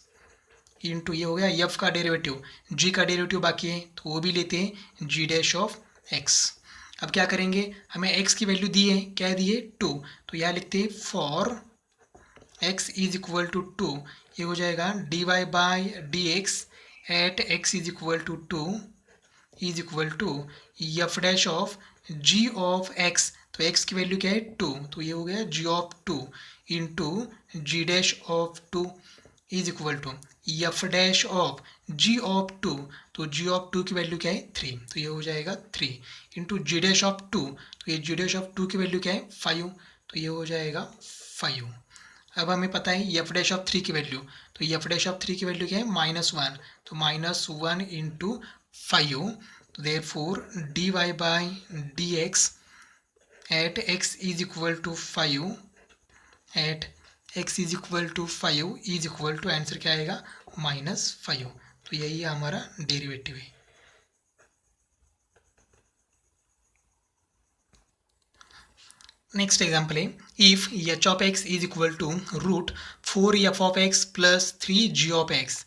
इंटू ये हो गया एफ का डेरिवेटिव, जी का डेरिवेटिव बाकी है तो वो भी लेते हैं जी डैश ऑफ एक्स। अब क्या करेंगे, हमें x की वैल्यू दी है, क्या दी है 2, तो यहाँ लिखते हैं for x is equal to 2, ये हो जाएगा dy by D X at X is equal to 2 is equal to F dash of ji of x. तो x की वैल्यू क्या है 2, तो ये हो गया G of 2 into ji dash of 2 is equal to F dash of ji of 2, तो जी of 2 की वैल्यू क्या है 3, तो ये हो जाएगा 3 इंटू जी डैश ऑफ 2, तो ये जी डैश ऑफ 2 की वैल्यू क्या है 5, तो ये हो जाएगा 5। अब हमें पता है एफ डैश ऑफ 3 की वैल्यू, तो एफ डैश ऑफ 3 की वैल्यू क्या है -1, तो -1 इंटू 5, तो therefore D Y by D X at X is equal to 5 at x is equal to 5 is equal to answer क्या आएगा -5। तो यही हमारा डेरिवेटिव है। नेक्स्ट एग्जाम्पल है, if H of x is equal to root 4f of x plus 3g of X,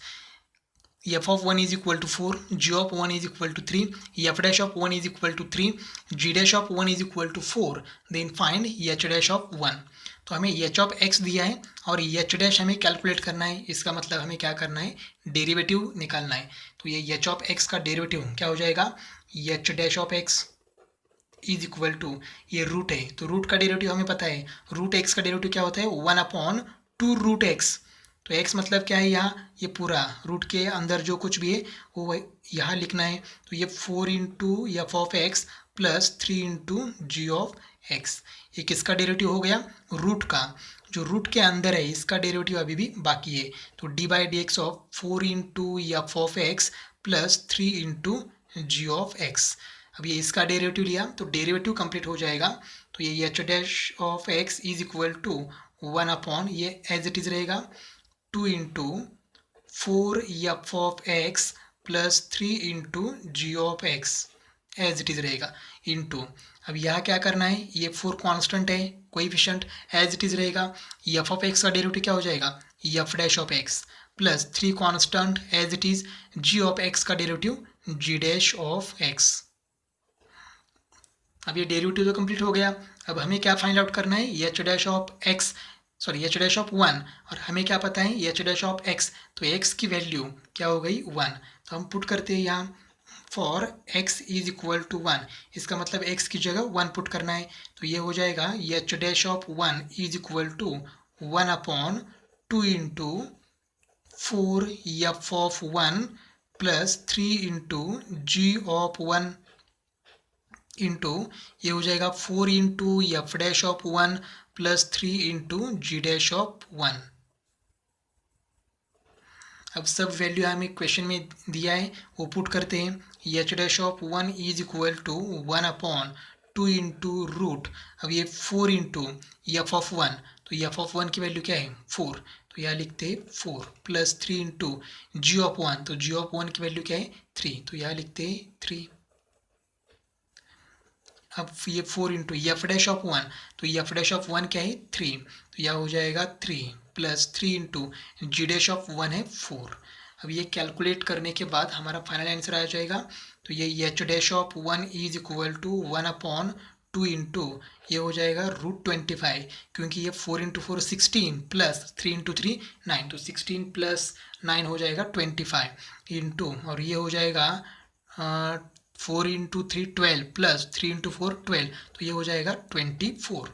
f of 1 is equal to 4, g of 1 is equal to 3, f dash of 1 is equal to 3, g dash of 1 is equal to 4, then find h dash of 1। तो हमें h of x दिया है और h dash हमें calculate करना है, इसका मतलब हमें क्या करना है, डेरिवेटिव निकालना है। तो ये h of x का डेरिवेटिव क्या हो जाएगा, h dash of x is equal to, ये रूट है तो रूट का डेरिवेटिव हमें पता है, रूट x का डेरिवेटिव क्या होता है 1/2 रूट x। तो x मतलब क्या है, यहाँ ये पूरा रूट के अंदर जो कुछ भी है वो यहाँ लिखना है। तो ये 4 into F of x plus 3 into G of x, ये किसका डेरिवेटिव हो गया, रूट का, जो रूट के अंदर है इसका डेरिवेटिव अभी भी बाकी है। तो D by D x of 4 into F of x plus 3 into G of X. अब ये इसका डेरिवेटिव लिया तो डेरिवेटिव कंप्लीट हो जाएगा। तो ये H dash of x is equal to 1/, ये एज इट इज रहेगा 2 into 4 F of x plus 3 into G of X as it is रहेगा इंटू, अब यहाँ क्या करना है, ये 4 कांस्टेंट है, कोएफिशिएंट एज इट इज रहेगा। एफ ऑफ एक्स का डेरिवेटिव क्या हो जाएगा, F dash of x plus 3 constant as it is, G of x का derivative G dash of X. अब ये डेरिवेटिव तो कंप्लीट हो गया। अब हमें क्या फाइंड आउट करना है, H dash of x, sorry H dash of 1, और हमें क्या पता है एच डैश ऑफ एक्स, तो एक्स की वैल्यू क्या हो गई 1, तो हम पुट करते हैं यहाँ for x is equal to 1, इसका मतलब x की जगह 1 पुट करना है। तो ये हो जाएगा H dash of 1 is equal to 1/2 into 4 F of 1 plus 3 × g(1) into ये हो जाएगा 4 × f(1) प्लस 3 × g(1). अब सब वैल्यू हमें क्वेश्चन में दिया है वो पुट करते हैं। h(1) is equal to 1/2 into root. अब ये 4 इंटू f(1), तो f(1) की वैल्यू क्या है 4, तो यहाँ लिखते हैं 4 प्लस 3 इंटू g(1), तो g(1) की वैल्यू क्या है 3, तो यहाँ लिखते हैं 3। अब ये 4 इंटू f(1), तो f(1) क्या है 3, तो यह हो जाएगा 3 प्लस 3 इंटू g(1) है 4। अब ये कैलकुलेट करने के बाद हमारा फाइनल आंसर आ जाएगा। तो ये h(1) is equal to 1/2 into ये हो जाएगा √25, क्योंकि ये 4 इंटू 4 16 प्लस 3 इंटू 3 9, तो 16 प्लस 9 हो जाएगा 25 इंटू, और ये हो जाएगा 4 इंटू 3 12 प्लस 3 इंटू 4 12, तो ये हो जाएगा 24।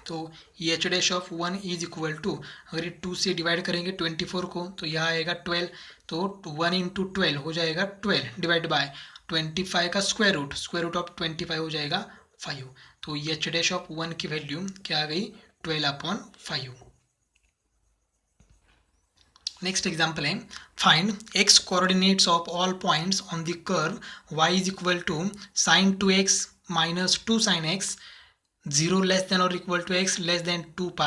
तो ये h(1) इज इक्वल टू, अगर ये 2 से डिवाइड करेंगे 24 को तो यहाँ आएगा 12, तो 1 इंटू 12 हो जाएगा 12 डिवाइड बाय 25 का स्क्वायर रूट ऑफ 25 हो जाएगा 5। तो ये h(1) की वैल्यू क्या आ गई 12/5। नेक्स्ट एग्जाम्पल है, find x coordinates of all points on the curve y is equal to sin 2x minus 2 sin x 0 less than और equal to x less than 2π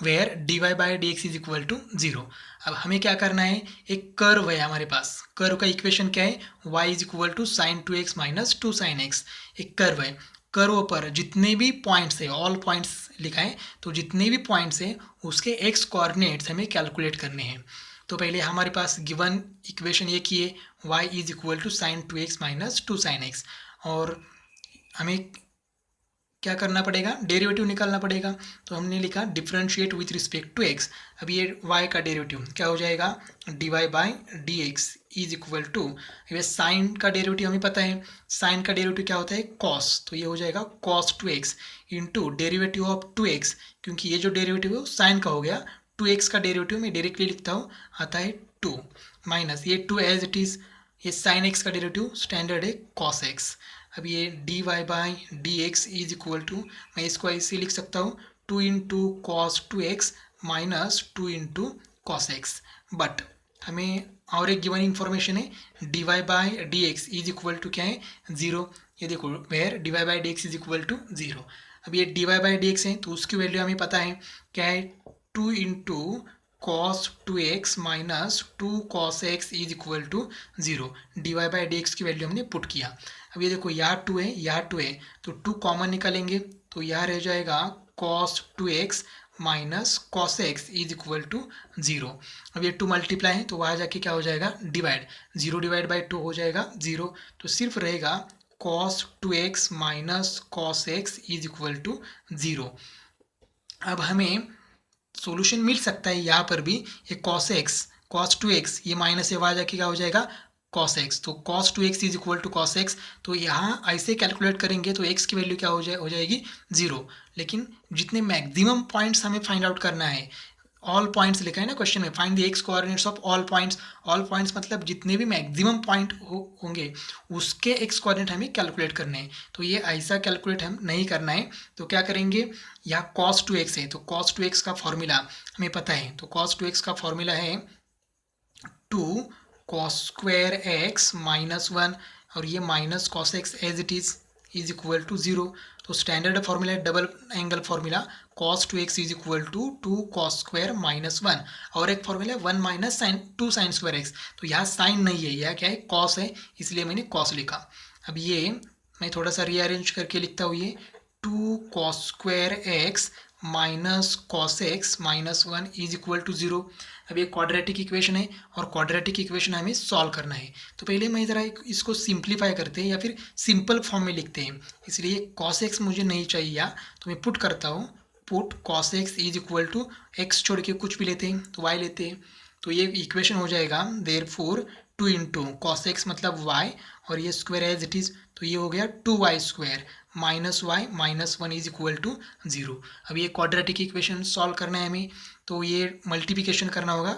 where dy/dx is equal to 0। अब हमें क्या करना है, एक curve है हमारे पास, curve का इक्वेशन क्या है y is equal to sin 2x minus 2 sin x। एक कर्व है, कर्व पर जितने भी पॉइंट्स है, ऑल पॉइंट्स लिखा है, तो जितने भी पॉइंट्स है उसके x कोऑर्डिनेट्स हमें कैलकुलेट करने हैं। तो पहले हमारे पास गिवन इक्वेशन ये की है y is equal to sin 2x minus 2 sin x, और हमें क्या करना पड़ेगा, डेरिवेटिव निकालना पड़ेगा। तो हमने लिखा differentiate with respect to x। अब ये y का डेरिवेटिव क्या हो जाएगा dy/dx इज इक्वल टू, ये साइन का डेरिवेटिव हमें पता है, साइन का डेरिवेटिव क्या होता है cos, तो ये हो जाएगा cos 2x into derivative of 2x, क्योंकि ये जो डेरिवेटिव है साइन का हो गया, 2x का डेरिवेटिव मैं डायरेक्टली लिखता हूँ, आता है 2 माइनस ये 2 एज इट इज़, ये साइन x का डेरिवेटिव स्टैंडर्ड है cos x। अब ये dy/dx इज इक्वल टू, मैं इसको ऐसे लिख सकता हूँ 2 into cos 2x minus 2 into cos x। But हमें और एक गिवन इन्फॉर्मेशन है dy/dx इज इक्वल टू क्या है 0। ये देखो where dy/dx is equal to 0। अब ये dy/dx है तो उसकी वैल्यू हमें पता है क्या है 2 into cos 2x minus 2 cos x is equal to 0। dy/dx की वैल्यू हमने पुट किया। अब ये देखो यहाँ 2 है, यहाँ 2 है, तो 2 कॉमन निकालेंगे तो यहाँ रह जाएगा cos 2x minus cos x is equal to 0। अब ये 2 मल्टीप्लाई है तो वहाँ जाके क्या हो जाएगा डिवाइड, 0 डिवाइड बाई 2 हो जाएगा 0, तो सिर्फ रहेगा cos 2x minus cos x is equal to 0। अब हमें सॉल्यूशन मिल सकता है यहाँ पर भी, ये cos 2x ये माइनस ये वहाँ जाके क्या हो जाएगा cos x, तो cos 2x is equal to cos x, तो यहाँ ऐसे कैलकुलेट करेंगे तो x की वैल्यू क्या हो जाएगी 0। लेकिन जितने मैक्सिमम पॉइंट्स हमें फाइंड आउट करना है, ऑल पॉइंट्स लिखा है ना क्वेश्चन में, find the x coordinates of all points. All points मतलब जितने भी मैक्सिमम पॉइंट होंगे उसके x कोऑर्डिनेट हमें कैलकुलेट करने हैं। तो ये ऐसा कैलकुलेट हम नहीं करना है, तो क्या करेंगे, यहाँ cos 2x है तो cos 2x का फॉर्मूला हमें पता है, तो cos 2x का फॉर्मूला है 2 cos स्क्वायर x माइनस 1, और ये minus cos x as it is equal to 0। तो स्टैंडर्ड फॉर्मूला है double angle formula cos 2x is equal to 2 cos square minus 1, और एक फॉर्मूला है 1 minus sine 2 sine square x, तो यहाँ साइन नहीं है, यह क्या है cos है, इसलिए मैंने cos लिखा। अब ये मैं थोड़ा सा रीअरेंज करके लिखता हूँ, ये 2 cos square x minus cos x minus 1 is equal to 0। अब ये क्वाड्रेटिक इक्वेशन है और क्वाड्रेटिक इक्वेशन हमें सॉल्व करना है, तो पहले मैं ज़रा इसको सिंप्लीफाई करते हैं या फिर सिंपल फॉर्म में लिखते हैं, इसलिए cos x मुझे नहीं चाहिए, या तो मैं पुट करता हूँ, put cos x is equal to x छोड़ के कुछ भी लेते हैं तो y लेते हैं, तो ये इक्वेशन हो जाएगा देयरफॉर 2 इंटू cos x मतलब y, और ये स्क्वायर एज इट इज़, तो ये हो गया 2y square minus Y minus 1 is equal to 0। अब ये क्वाड्रेटिक इक्वेशन सॉल्व करना है हमें, तो ये मल्टीप्लिकेशन करना होगा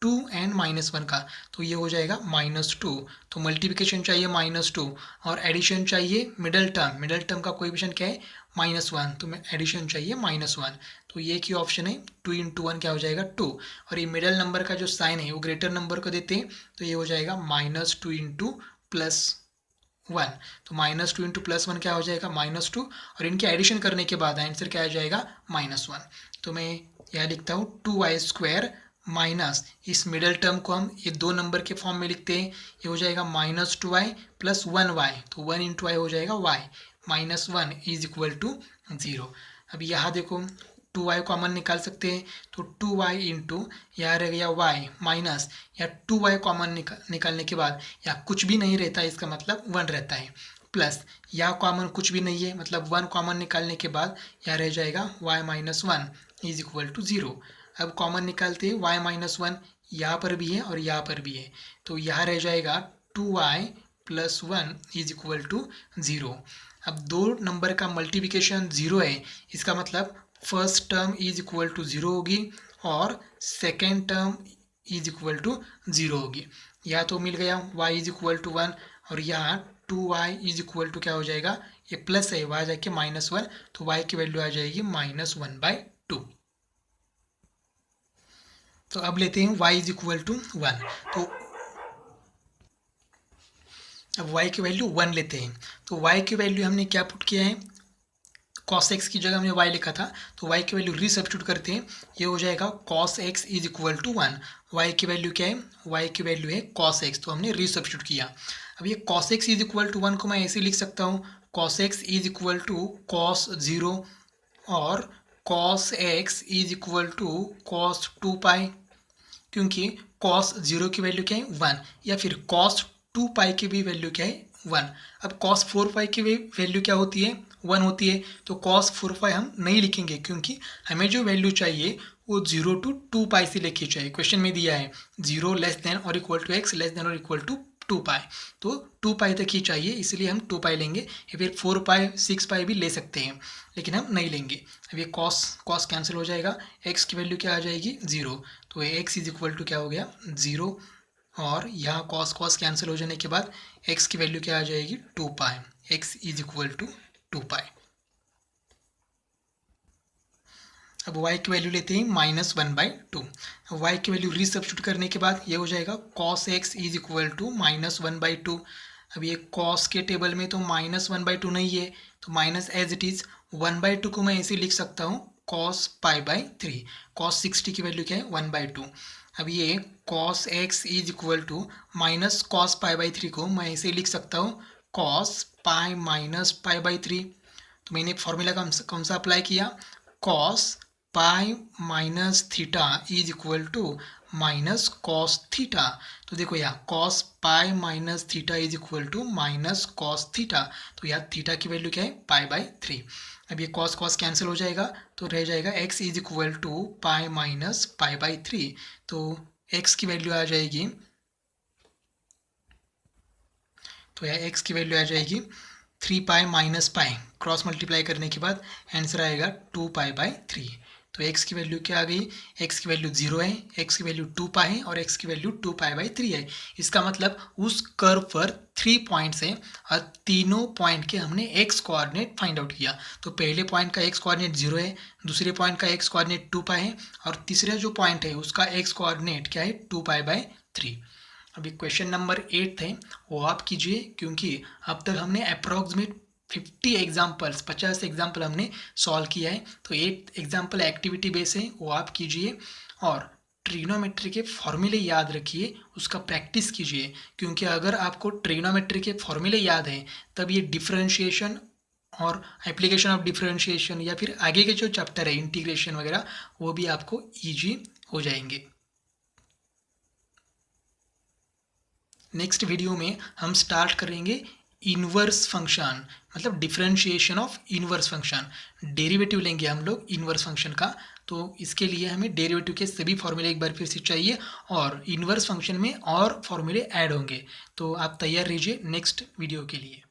2n-1 का, तो ये हो जाएगा -2। तो मल्टीप्लिकेशन चाहिए -2 और एडिशन चाहिए मिडल टर्म का कोएफिशिएंट क्या है -1, तो मैं एडिशन चाहिए -1। तो ये क्या ऑप्शन है 2 × 1 क्या हो जाएगा 2, और ये मिडल नंबर का जो साइन है वो ग्रेटर नंबर को देते हैं, तो ये हो जाएगा -2 × +1। तो -2 × +1 क्या हो जाएगा -2, और इनके एडिशन करने के बाद आंसर क्या आ जाएगा -1। तो मैं यहाँ लिखता हूँ 2y² माइनस इस मिडल टर्म को हम ये दो नंबर के फॉर्म में लिखते हैं, ये हो जाएगा -2y + 1y, तो 1 × y हो जाएगा y, -1 = 0। अब यहाँ देखो 2y कॉमन निकाल सकते हैं, तो 2y × यहाँ रह गया y माइनस या 2y कॉमन निकालने के बाद यहाँ कुछ भी नहीं रहता है, इसका मतलब 1 रहता है, प्लस यहाँ कॉमन कुछ भी नहीं है, मतलब 1 कॉमन निकालने के बाद यहाँ रह जाएगा y - 1 = 0। अब कॉमन निकालते हैं y - 1 यहाँ पर भी है और यहाँ पर भी है, तो यहाँ रह जाएगा 2y + 1 = 0। अब दो नंबर का मल्टीप्लिकेशन 0 है, इसका मतलब फर्स्ट टर्म = 0 होगी और सेकेंड टर्म = 0 होगी। यहाँ तो मिल गया y = 1 और यहाँ 2y = क्या हो जाएगा, ये प्लस है y जाके -1, तो y की वैल्यू आ जाएगी -1/2। तो अब लेते हैं y = 1, तो अब y की वैल्यू 1 लेते हैं, तो y की वैल्यू हमने क्या पुट किया है, cos x की जगह हमने y लिखा था, तो y की वैल्यू रीसब्स्टिट्यूट करते हैं, ये हो जाएगा cos x = 1। y की वैल्यू क्या है, y की वैल्यू है cos x, तो हमने रीसब्स्टिट्यूट किया। अब ये cos x = 1 को मैं ऐसे लिख सकता हूँ, cos x = cos 0 और cos x = cos 2π, क्योंकि cos 0 की वैल्यू क्या है 1, या फिर cos 2π की भी वैल्यू क्या है 1। अब cos 4π की वैल्यू क्या होती है 1 होती है, तो cos 4π हम नहीं लिखेंगे, क्योंकि हमें जो वैल्यू चाहिए वो 0 to 2π से लेके चाहिए। क्वेश्चन में दिया है 0 < x < 2π, तो 2π तक ही चाहिए, इसलिए हम 2π लेंगे, या फिर 4π 6π भी ले सकते हैं, लेकिन हम नहीं लेंगे। अब ये cos कैंसिल हो जाएगा, x की वैल्यू क्या आ जाएगी 0, तो x = क्या हो गया 0, और यहाँ cos कैंसिल हो जाने के बाद x की वैल्यू क्या आ जाएगी 2π, x = 2π। अब y की वैल्यू लेते हैं -1/2। y की वैल्यू रीसब्स्टिट्यूट करने के बाद ये हो जाएगा cos x = -1/2। अब ये cos के टेबल में तो -1/2 नहीं है, तो माइनस एज इट इज़ 1/2 को मैं ऐसे लिख सकता हूँ cos π/3। cos 60 की वैल्यू क्या है 1/2। अब ये cos x = -cos π/3 को मैं ऐसे लिख सकता हूँ cos π - π/3। तो मैंने फॉर्मूला कौन सा अप्लाई किया, cos π - θ = -cos θ। तो देखो यहाँ cos π - θ = -cos θ, तो यहाँ थीटा की वैल्यू क्या है π/3। अब ये cos कैंसिल हो जाएगा, तो रह जाएगा x = π - π/3, तो x की वैल्यू आ जाएगी, तो यहाँ x की वैल्यू आ जाएगी 3π - π, क्रॉस मल्टीप्लाई करने के बाद आंसर आएगा 2π/3। तो x की वैल्यू क्या आ गई, x की वैल्यू 0 है, x की वैल्यू 2π है और x की वैल्यू 2π/3 है। इसका मतलब उस कर्व पर 3 पॉइंट्स हैं और तीनों पॉइंट के हमने x कोऑर्डिनेट फाइंड आउट किया। तो पहले पॉइंट का x कोऑर्डिनेट 0 है, दूसरे पॉइंट का x कोऑर्डिनेट 2π है, और तीसरा जो पॉइंट है उसका x कोऑर्डिनेट क्या है 2π/3। अभी क्वेश्चन नंबर 8 है, वो आप कीजिए, क्योंकि अब तक हमने अप्रॉक्सीमेट 50 एग्जाम्पल हमने सॉल्व किया है, तो 8 एग्जाम्पल एक्टिविटी बेस है, वो आप कीजिए और ट्रिग्नोमेट्री के फॉर्मूले याद रखिए, उसका प्रैक्टिस कीजिए, क्योंकि अगर आपको ट्रिग्नोमेट्री के फॉर्मूले याद हैं तब ये डिफरेंशिएशन और एप्लीकेशन ऑफ डिफरेंशिएशन या फिर आगे के जो चैप्टर है इंटीग्रेशन वगैरह वो भी आपको ईजी हो जाएंगे। नेक्स्ट वीडियो में हम स्टार्ट करेंगे इन्वर्स फंक्शन, मतलब differentiation of inverse function. Derivative लेंगे हम लोग इन्वर्स फंक्शन का, तो इसके लिए हमें डेरिवेटिव के सभी फॉर्मूले एक बार फिर से चाहिए और इन्वर्स फंक्शन में और फॉर्मूले ऐड होंगे। तो आप तैयार रहिए नेक्स्ट वीडियो के लिए।